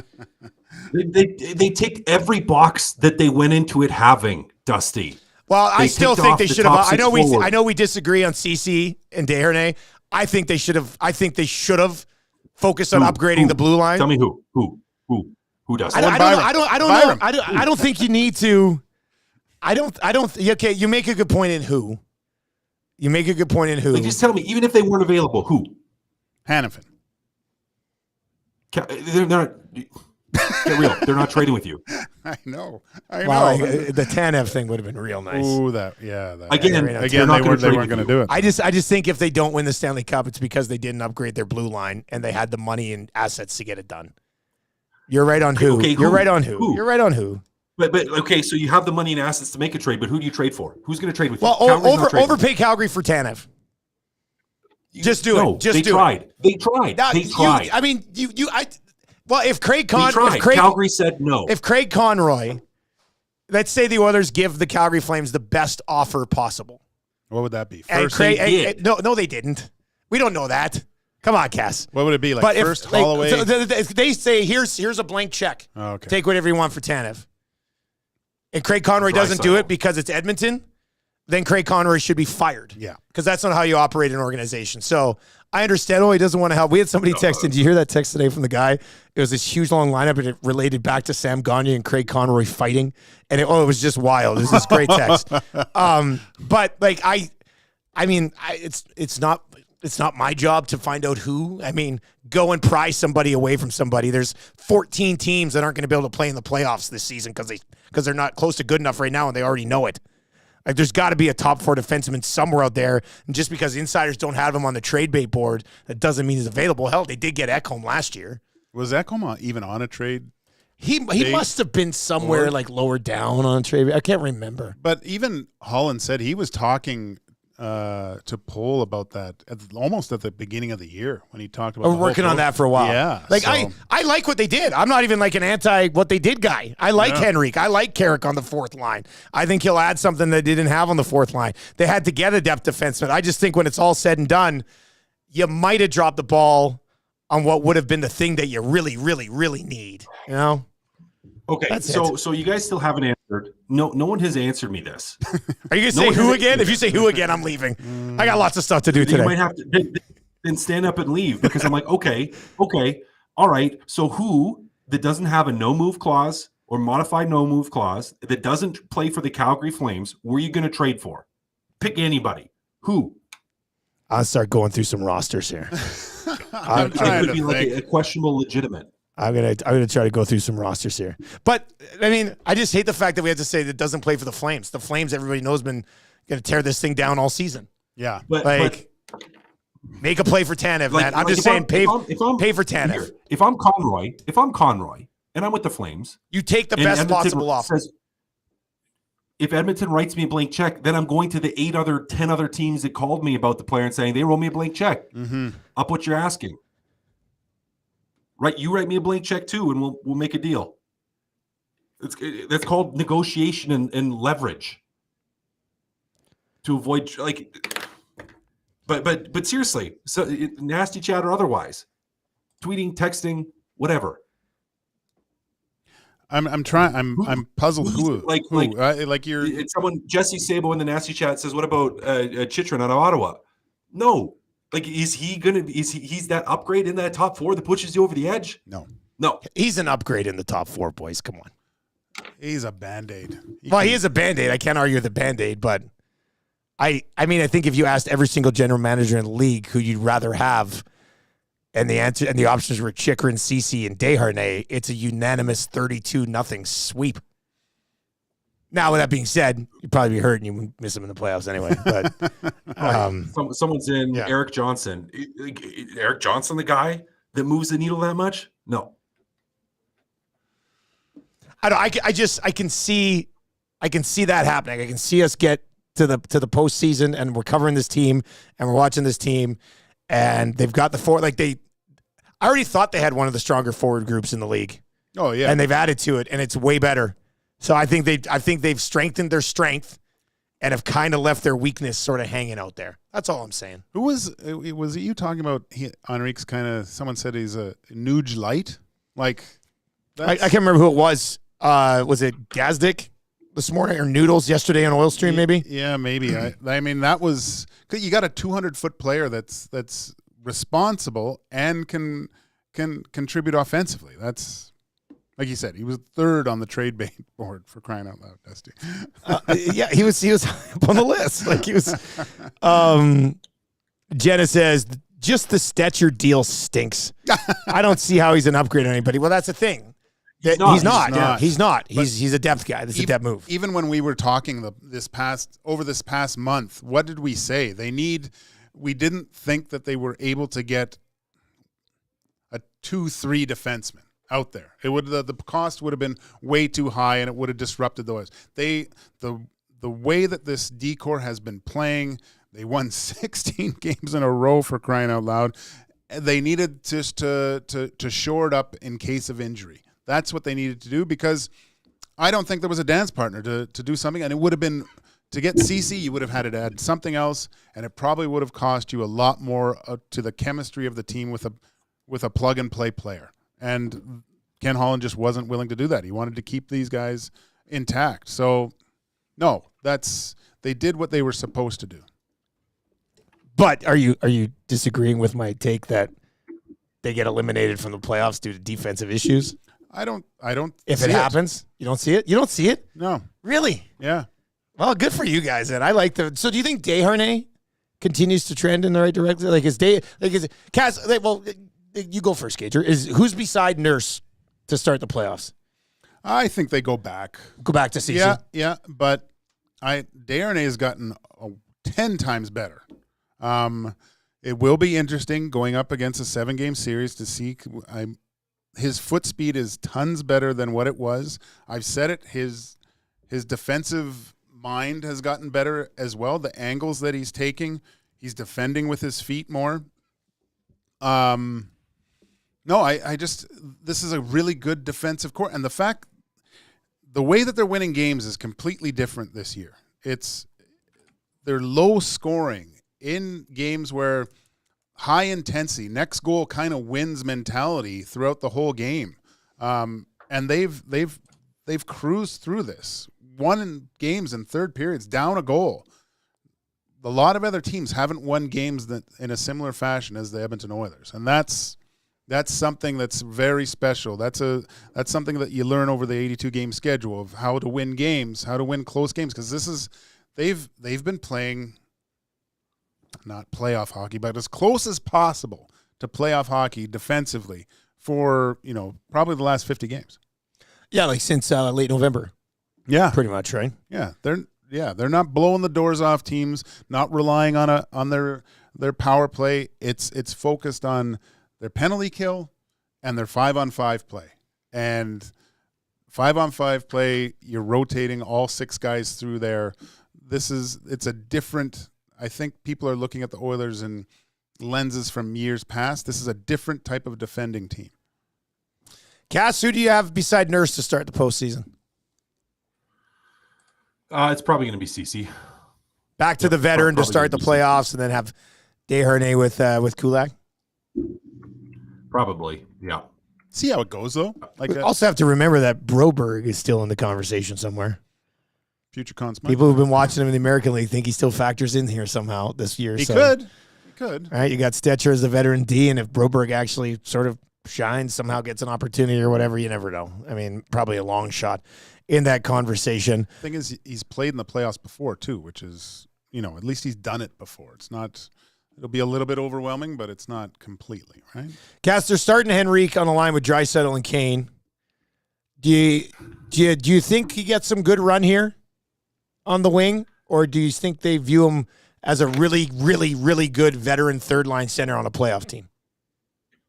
They ticked every box that they went into it having, Dusty. Well, I still think they should have. I know we disagree on CC and Desharnais. I think they should have focused on upgrading the blue line. Tell me who does? I don't think you need to. Okay, you make a good point in who. Like, just tell me, even if they weren't available, who? Hanifin. They're not. Get real. They're not trading with you. I know. Well, the Tanev thing would have been real nice. Oh, Again, they weren't going to do it. I just think if they don't win the Stanley Cup, it's because they didn't upgrade their blue line and they had the money and assets to get it done. You're right on who. You're right on who. But okay, so you have the money and assets to make a trade, but who do you trade for? Who's going to trade with you? Well, overpay Calgary for Tanev. Just do it. Just do it. They tried. I mean, if Calgary said no. If Craig Conroy, let's say the Oilers give the Calgary Flames the best offer possible. What would that be? First, no, they didn't. We don't know that. Come on, Cass. What would it be? Like first Holloway? They say, here's a blank check. Oh, okay. Take whatever you want for Tanev. And Craig Conroy doesn't do it because it's Edmonton, then Craig Conroy should be fired. Yeah. Because that's not how you operate an organization. So I understand, he doesn't want to help. We had somebody texting. Did you hear that text today from the guy? It was this huge long lineup, and it related back to Sam Gagner and Craig Conroy fighting. And it was just wild. It was this great text. But like, it's not my job to find out who. I mean, go and pry somebody away from somebody. There's 14 teams that aren't going to be able to play in the playoffs this season because they're not close to good enough right now, and they already know it. Like, there's got to be a top 4 defenseman somewhere out there, and just because insiders don't have him on the trade bait board, that doesn't mean he's available. Hell, they did get Ekholm last year. Was Ekholm even on a trade? He must have been somewhere like lower down on a trade. I can't remember. But even Holland said he was talking to Pohl about that almost at the beginning of the year when he talked about working on that for a while. Yeah. Like, I like what they did. I'm not even like an anti what they did guy. I like Henrique. I like Carrick on the 4th line. I think he'll add something they didn't have on the 4th line. They had to get a depth defenseman. I just think when it's all said and done, you might have dropped the ball on what would have been the thing that you really, really, really need. You know? Okay, so you guys still haven't answered. No one has answered me this. Are you going to say who again? If you say who again, I'm leaving. I got lots of stuff to do today. You might have to then stand up and leave because I'm like, okay, all right. So who that doesn't have a no-move clause or modified no-move clause that doesn't play for the Calgary Flames, were you going to trade for? Pick anybody. Who? I'll start going through some rosters here. I'm trying to be like a questionable legitimate. I'm gonna try to go through some rosters here, but I mean, I just hate the fact that we have to say that it doesn't play for the Flames. The Flames, everybody knows, been gonna tear this thing down all season. Yeah, but make a play for Tanev, man. I'm just saying, pay for Tanev. If I'm Conroy, and I'm with the Flames, you take the best possible offer. If Edmonton writes me a blank check, then I'm going to the 10 other teams that called me about the player and saying they wrote me a blank check. Mm-hmm. Up what you're asking. Right, you write me a blank check too, and we'll make a deal. That's called negotiation and leverage to avoid But seriously, so nasty chat or otherwise, tweeting, texting, whatever. I'm puzzled. Who? Like you're. It's someone. Jesse Sabo in the nasty chat says, "What about Chychrun out of Ottawa?" No. Like, is he he's that upgrade in that top 4 that pushes you over the edge? No. He's an upgrade in the top 4, boys. Come on. He's a Band-Aid. He is a Band-Aid. I can't argue with the Band-Aid, but I mean, I think if you asked every single general manager in the league who you'd rather have, and the answer and the options were Chychrun, Ceci, and Desharnais, it's a unanimous 32-0 sweep. Now, with that being said, you'd probably be hurt and you would miss him in the playoffs anyway. But Someone's in Eric Johnson. Eric Johnson, the guy that moves the needle that much? No. I can see that happening. I can see us get to the postseason, and we're covering this team, and we're watching this team, and they've got the forward. Like I already thought they had one of the stronger forward groups in the league. Oh yeah, and they've added to it, and it's way better. So I think they've strengthened their strength, and have kind of left their weakness sort of hanging out there. That's all I'm saying. Who was it you talking about? Henrique's kind of. Someone said he's a Nuge light. Like I can't remember who it was. Was it Gazdic this morning or Noodles yesterday on Oil Stream? Maybe. Yeah, maybe. I mean, that was you got a 200-foot player that's responsible and can contribut offensively. That's. Like you said, he was third on the trade bait board, for crying out loud, Dusty. Yeah, he was up on the list. Like he was. Jenna says, just the Stecher deal stinks. I don't see how he's an upgrade on anybody. Well, that's the thing. He's not. He's a depth guy. This is a depth move. Even when we were talking this past month, what did we say? We didn't think that they were able to get a 2-3 defenseman out there. It would the cost would have been way too high, and it would have disrupted those. The way that this decor has been playing, they won 16 games in a row, for crying out loud. They needed just to shore it up in case of injury. That's what they needed to do, because I don't think there was a dance partner to do something, and it would have been to get CC. You would have had to add something else, and it probably would have cost you a lot more to the chemistry of the team with a plug and play player. And Ken Holland just wasn't willing to do that. He wanted to keep these guys intact. So, no, they did what they were supposed to do. But are you disagreeing with my take that they get eliminated from the playoffs due to defensive issues? I don't. If it happens, you don't see it. You don't see it. No. Really? Yeah. Well, good for you guys. Then I like the. So, do you think Desharnais continues to trend in the right direction? You go first, Gager. Who's beside Nurse to start the playoffs? I think they go back. Go back to CC. Yeah, but Desharnais has gotten 10 times better. It will be interesting going up against a 7-game series to see. His foot speed is tons better than what it was. I've said it. His defensive mind has gotten better as well. The angles that he's taking, he's defending with his feet more. No, this is a really good defensive core. And the way that they're winning games is completely different this year. They're low scoring in games where high intensity, next goal kind of wins mentality throughout the whole game. And they've cruised through this. Won in games in third periods, down a goal. A lot of other teams haven't won games in a similar fashion as the Edmonton Oilers. And that's something that's very special. That's something that you learn over the 82-game schedule of how to win games, how to win close games. Because they've been playing not playoff hockey, but as close as possible to playoff hockey defensively for probably the last 50 games. Yeah, like since late November. Yeah, pretty much, right? Yeah, they're not blowing the doors off teams, not relying on their power play. It's focused on their penalty kill and their 5-on-5 play. And 5-on-5 play, you're rotating all 6 guys through there. It's a different. I think people are looking at the Oilers in lenses from years past. This is a different type of defending team. Cass, who do you have beside Nurse to start the postseason? It's probably going to be CC. Back to the veteran to start the playoffs, and then have Desharnais with Kulak. Probably, yeah. See how it goes, though. We also have to remember that Broberg is still in the conversation somewhere. Future Conn Smythe. People who've been watching him in the American League think he still factors in here somehow this year. He could. All right, you got Stecher as the veteran D, and if Broberg actually sort of shines, somehow gets an opportunity or whatever, you never know. I mean, probably a long shot in that conversation. The thing is, he's played in the playoffs before, too, which is, at least he's done it before. It's not... It'll be a little bit overwhelming, but it's not completely, right? Cass, they're starting Henrique on the line with Draisaitl and Kane. Do you think he gets some good run here? on the wing, or do you think they view him as a really, really, really good veteran third line center on a playoff team?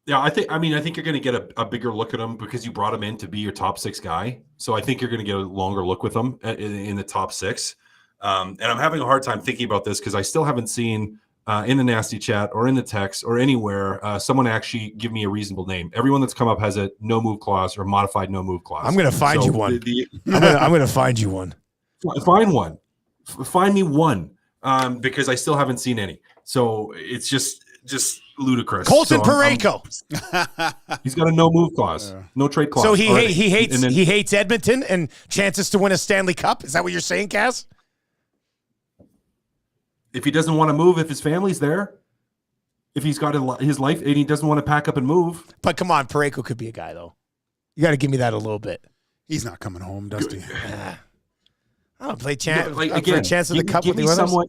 Yeah, I think you're going to get a bigger look at him because you brought him in to be your top 6 guy. So I think you're going to get a longer look with him in the top 6. And I'm having a hard time thinking about this because I still haven't seen in the nasty chat or in the text or anywhere someone actually give me a reasonable name. Everyone that's come up has a no move clause or modified no move clause. I'm going to find you one. I'm going to find you one. Find one. Find me one because I still haven't seen any. So it's just ludicrous. Colton Parayko. He's got a no move clause, no trade clause. So he hates Edmonton and chances to win a Stanley Cup. Is that what you're saying, Cass? If he doesn't want to move, if his family's there, if he's got his life and he doesn't want to pack up and move. But come on, Parayko could be a guy though. You got to give me that a little bit. He's not coming home, Dusty. I'll play chance. Again, chance of the cup with the Oilers.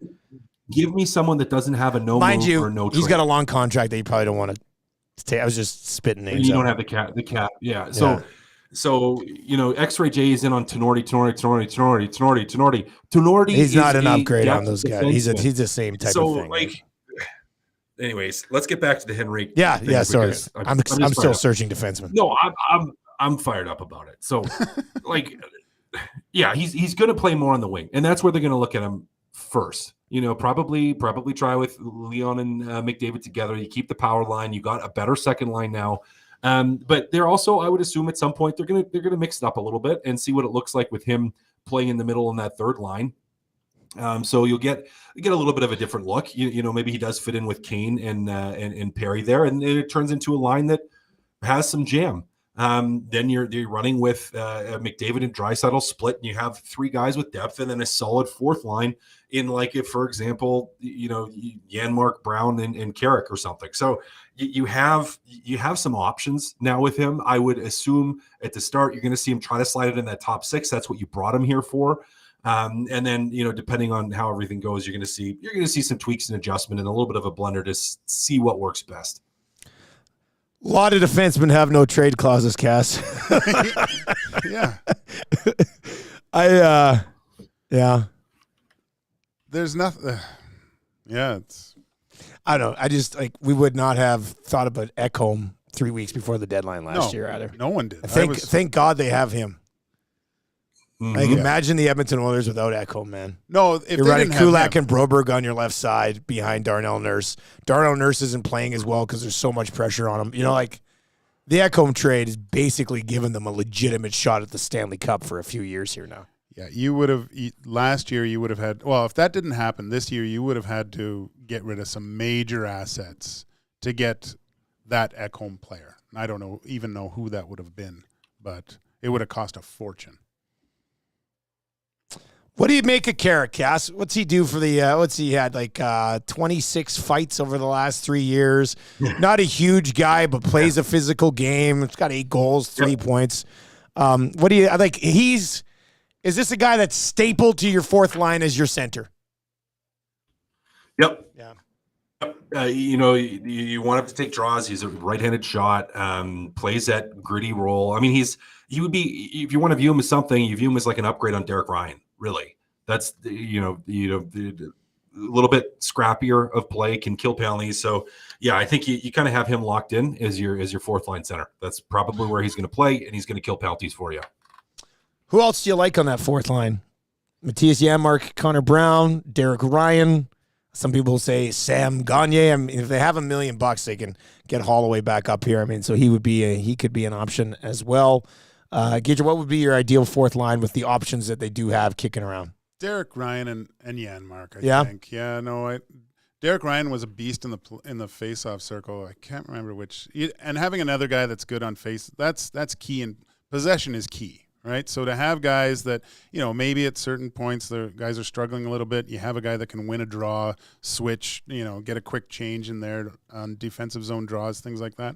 Give me someone that doesn't have a no Mind move you, or no trade. He's got a long contract that you probably don't want to take. I was just spitting names. You don't have the cap. Yeah. So X-Ray J is in on Tenorti. He's not an upgrade on those guys. He's the same type of thing. Anyways, let's get back to the Henrique. Yeah. Sorry, I'm still searching defenseman. No, I'm fired up about it. So, he's going to play more on the wing, and that's where they're going to look at him first. Probably try with Leon and McDavid together. You keep the power line. You got a better second line now. But they're also, I would assume, at some point they're gonna mix it up a little bit and see what it looks like with him playing in the middle in that third line. So you get a little bit of a different look. Maybe he does fit in with Kane and Perry there, and it turns into a line that has some jam. Then you're running with McDavid and Draisaitl split, and you have 3 guys with depth, and then a solid fourth line in, for example, Janmark, Brown, and Carrick or something. So you have some options now with him. I would assume at the start you're going to see him try to slide it in that top 6. That's what you brought him here for. And then depending on how everything goes, you're going to see some tweaks and adjustment and a little bit of a blender to see what works best. A lot of defensemen have no trade clauses, Cass. Yeah. Yeah. There's nothing. I don't know. I just we would not have thought about Ekholm 3 weeks before the deadline last year either. No one did. Thank God they have him. Mm-hmm. Imagine the Edmonton Oilers without Ekholm, man. No, if you're running Kulak and Broberg on your left side behind Darnell Nurse. Darnell Nurse isn't playing as well because there's so much pressure on him. The Ekholm trade is basically giving them a legitimate shot at the Stanley Cup for a few years here now. Yeah, you would have last year. You would have had. Well, if that didn't happen this year, you would have had to get rid of some major assets to get that Ekholm player. I don't even know who that would have been, but it would have cost a fortune. What do you make of Carrick, Cass? What's he do for the? What's he had 26 fights over the last 3 years? Not a huge guy, but plays a physical game. It's got 8 goals, 3 points. What do you like? Is this a guy that's stapled to your fourth line as your center? Yep. Yeah. You want him to take draws. He's a right-handed shot. Plays that gritty role. I mean, he would be, if you want to view him as something, you view him as like an upgrade on Derek Ryan. Really, that's a little bit scrappier of play, can kill penalties. So yeah, I think you kind of have him locked in as your fourth line center. That's probably where he's going to play, and he's going to kill penalties for you. Who else do you like on that fourth line? Matthias Janmark, Connor Brown, Derek Ryan. Some people say Sam Gagner. I mean, if they have $1 million, they can get Holloway back up here. I mean, so he could be an option as well. Gage, what would be your ideal fourth line with the options that they do have kicking around? Derek Ryan and Janmark, I think. Yeah, no, Derek Ryan was a beast in the face-off circle. I can't remember which. And having another guy that's good on face, that's key, and possession is key. Right, so to have guys that, maybe at certain points the guys are struggling a little bit, you have a guy that can win a draw, switch, get a quick change in there on defensive zone draws, things like that.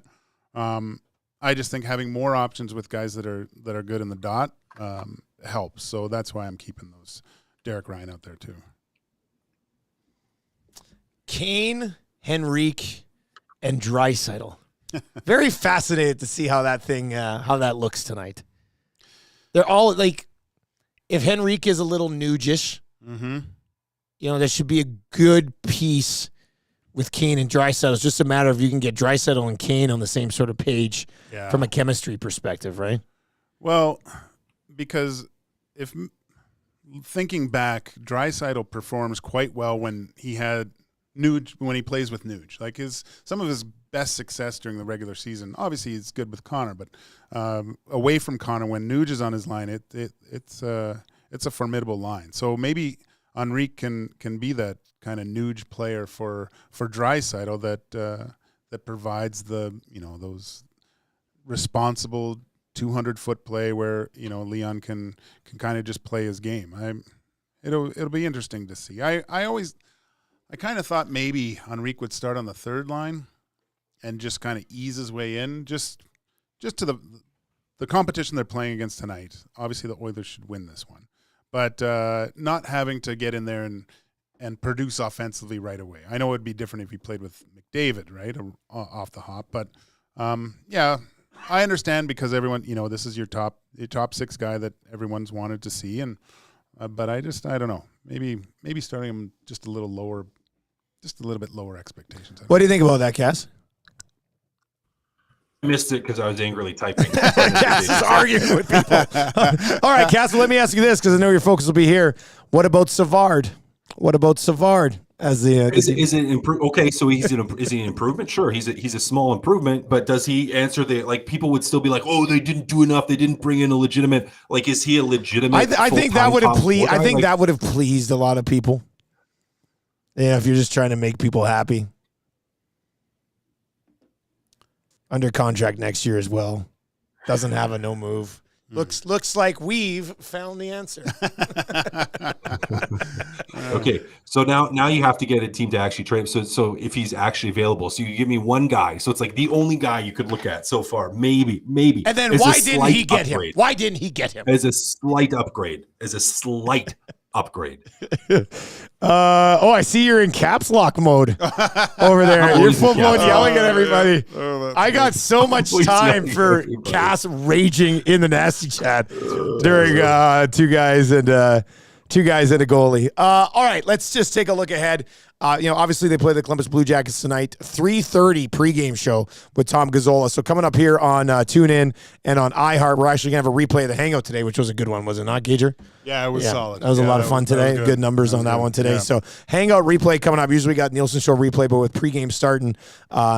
I just think having more options with guys that are good in the dot helps. So that's why I'm keeping those Derek Ryan out there too. Kane, Henrique, and Draisaitl. Very fascinated to see how that looks tonight. They're all if Henrique is a little noogish, Mm-hmm. You know, there should be a good piece with Kane and Draisaitl. It's just a matter of you can get Draisaitl and Kane on the same sort of page from a chemistry perspective, right? Well, because if thinking back, Draisaitl performs quite well when he had Nuge, when he plays with Nuge. Like some of his best success during the regular season. Obviously, it's good with Connor, but away from Connor, when Nuge is on his line, it's a formidable line. So maybe Henrique can be that kind of Nuge player for Draisaitl that provides those responsible 200-foot play where Leon can kind of just play his game. It'll be interesting to see. I kind of thought maybe Henrique would start on the third line and just kind of ease his way in, just to the competition they're playing against tonight. Obviously, the Oilers should win this one, but not having to get in there and produce offensively right away. I know it would be different if he played with McDavid, right, off the hop. But yeah, I understand because everyone, this is your top six guy that everyone's wanted to see, and but I don't know. Maybe starting him just a little lower, just a little bit lower expectations. What do you think about that, Cass? I missed it because I was angrily typing. Cass is arguing with people. All right, Cass, well, let me ask you this because I know your focus will be here. What about Savard? As the is it improve? Okay, so is he an improvement? Sure, he's a small improvement, but does he answer people would still be like, oh, they didn't do enough, they didn't bring in a legitimate, is he a legitimate? I think that would have pleased. I think that would have pleased a lot of people. Yeah, if you're just trying to make people happy. Under contract next year as well. Doesn't have a no move. Looks like we've found the answer. Okay, so now you have to get a team to actually trade him. So if he's actually available, so you give me one guy. So it's like the only guy you could look at so far, maybe. And then why didn't he get him? Why didn't he get him? As a slight upgrade. I see you're in caps lock mode over there. You're full blown yelling at everybody. I got so much time for Cass raging in the nasty chat during two guys and a goalie. All right, let's just take a look ahead. Obviously they play the Columbus Blue Jackets tonight. 3:30 pregame show with Tom Gazzola. So coming up here on TuneIn and on iHeart, we're actually going to have a replay of the Hangout today, which was a good one, was it not, Gager? Yeah, it was solid. That was a lot of fun today. Good numbers on that one today. Yeah. So Hangout replay coming up. Usually we got Nielsen Show replay, but with pregame starting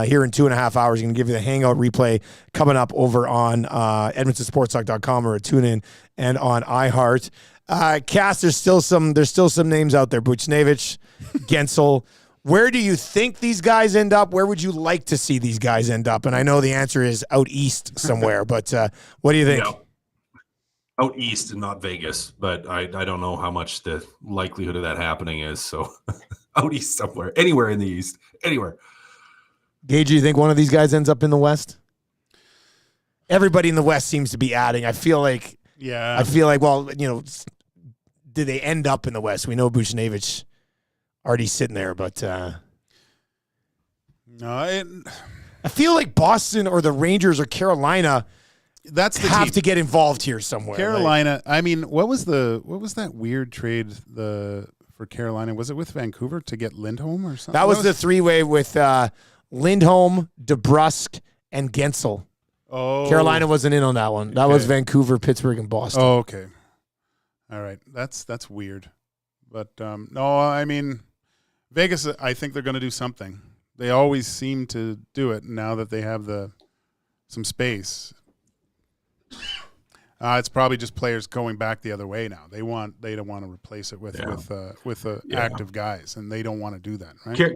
here in 2.5 hours, you're going to give you the Hangout replay coming up over on EdmontonSportsTalk.com or at TuneIn and on iHeart. Cass, there's still some names out there. Buchnevich, Gensel. Where do you think these guys end up? Where would you like to see these guys end up? And I know the answer is out east somewhere, but what do you think? Out east and not Vegas, but I don't know how much the likelihood of that happening is. So out east somewhere, anywhere in the east, anywhere. Gage, do you think one of these guys ends up in the West? Everybody in the West seems to be adding. I feel like, well, did they end up in the West? We know Buchnevich already sitting there, but no, I feel like Boston or the Rangers or Carolina have team to get involved here somewhere. Carolina. I mean, what was that weird trade for Carolina? Was it with Vancouver to get Lindholm or something? That was the three-way with Lindholm, DeBrusk, and Gensel. Oh, Carolina wasn't in on that one. That was Vancouver, Pittsburgh, and Boston. Oh, okay. All right, that's weird, but no, I mean, Vegas. I think they're going to do something. They always seem to do it now that they have some space. It's probably just players going back the other way now. They don't want to replace it with active guys, and they don't want to do that, right?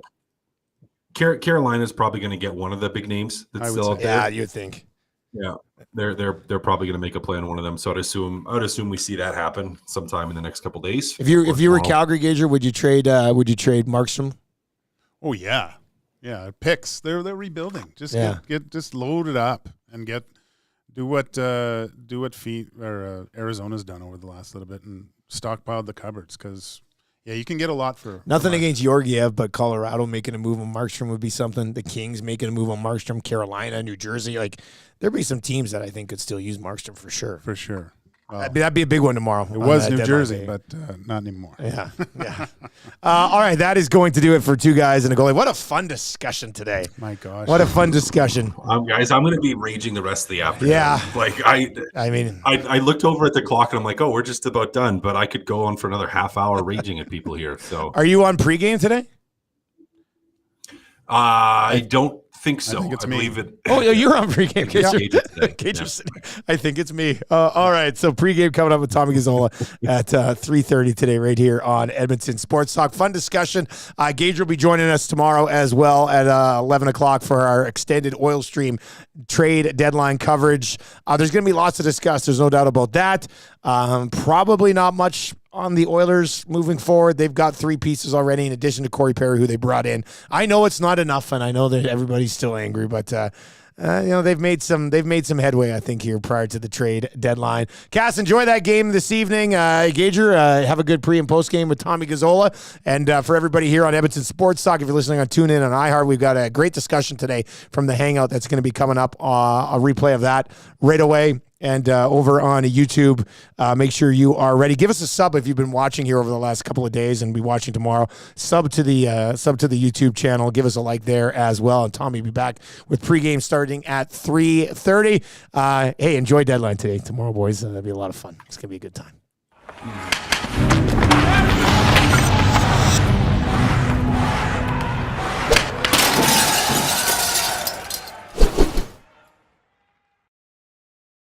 Carolina's probably going to get one of the big names that's still out there. Yeah, you'd think. Yeah, they're probably going to make a play on one of them. So I'd assume we see that happen sometime in the next couple of days. If you were Calgary, Gager, would you trade Markstrom? Oh yeah, picks. They're rebuilding. Just get just load it up and do what Arizona's done over the last little bit and stockpiled the cupboards because. Yeah, you can get a lot for nothing against Georgiev, but Colorado making a move on Markstrom would be something. The Kings making a move on Markstrom, Carolina, New Jersey, there'd be some teams that I think could still use Markstrom for sure. For sure. That'd be a big one tomorrow. It was New Jersey, but not anymore. Yeah. All right, that is going to do it for Two Guys and a Goalie. What a fun discussion today. My gosh. What a fun discussion. Guys, I'm going to be raging the rest of the afternoon. Yeah. Like I looked over at the clock and I'm like, oh, we're just about done, but I could go on for another half hour raging at people here. So, are you on pregame today? I don't think so. I believe it. Oh, you're on pregame. Yeah. I think it's me. All right. So pregame coming up with Tommy Gazzola at 3:30 today, right here on Edmonton Sports Talk. Fun discussion. Gage will be joining us tomorrow as well at 11 o'clock for our extended Oil Stream trade deadline coverage. There's going to be lots to discuss. There's no doubt about that. Probably not much on the Oilers moving forward. They've got 3 pieces already in addition to Corey Perry, who they brought in. I know it's not enough, and I know that everybody's still angry, but they've made some headway, I think, here prior to the trade deadline. Cass, enjoy that game this evening. Gager, have a good pre and post game with Tommy Gazzola. And for everybody here on Edmonton Sports Talk, if you're listening on TuneIn and iHeart, we've got a great discussion today from the Hangout that's going to be coming up. A replay of that right away. And over on YouTube, make sure you are ready. Give us a sub if you've been watching here over the last couple of days and be watching tomorrow. Sub to the YouTube channel. Give us a like there as well. And Tommy will be back with pregame starting at 3:30. Hey, enjoy deadline today. Tomorrow, boys. That'll be a lot of fun. It's going to be a good time.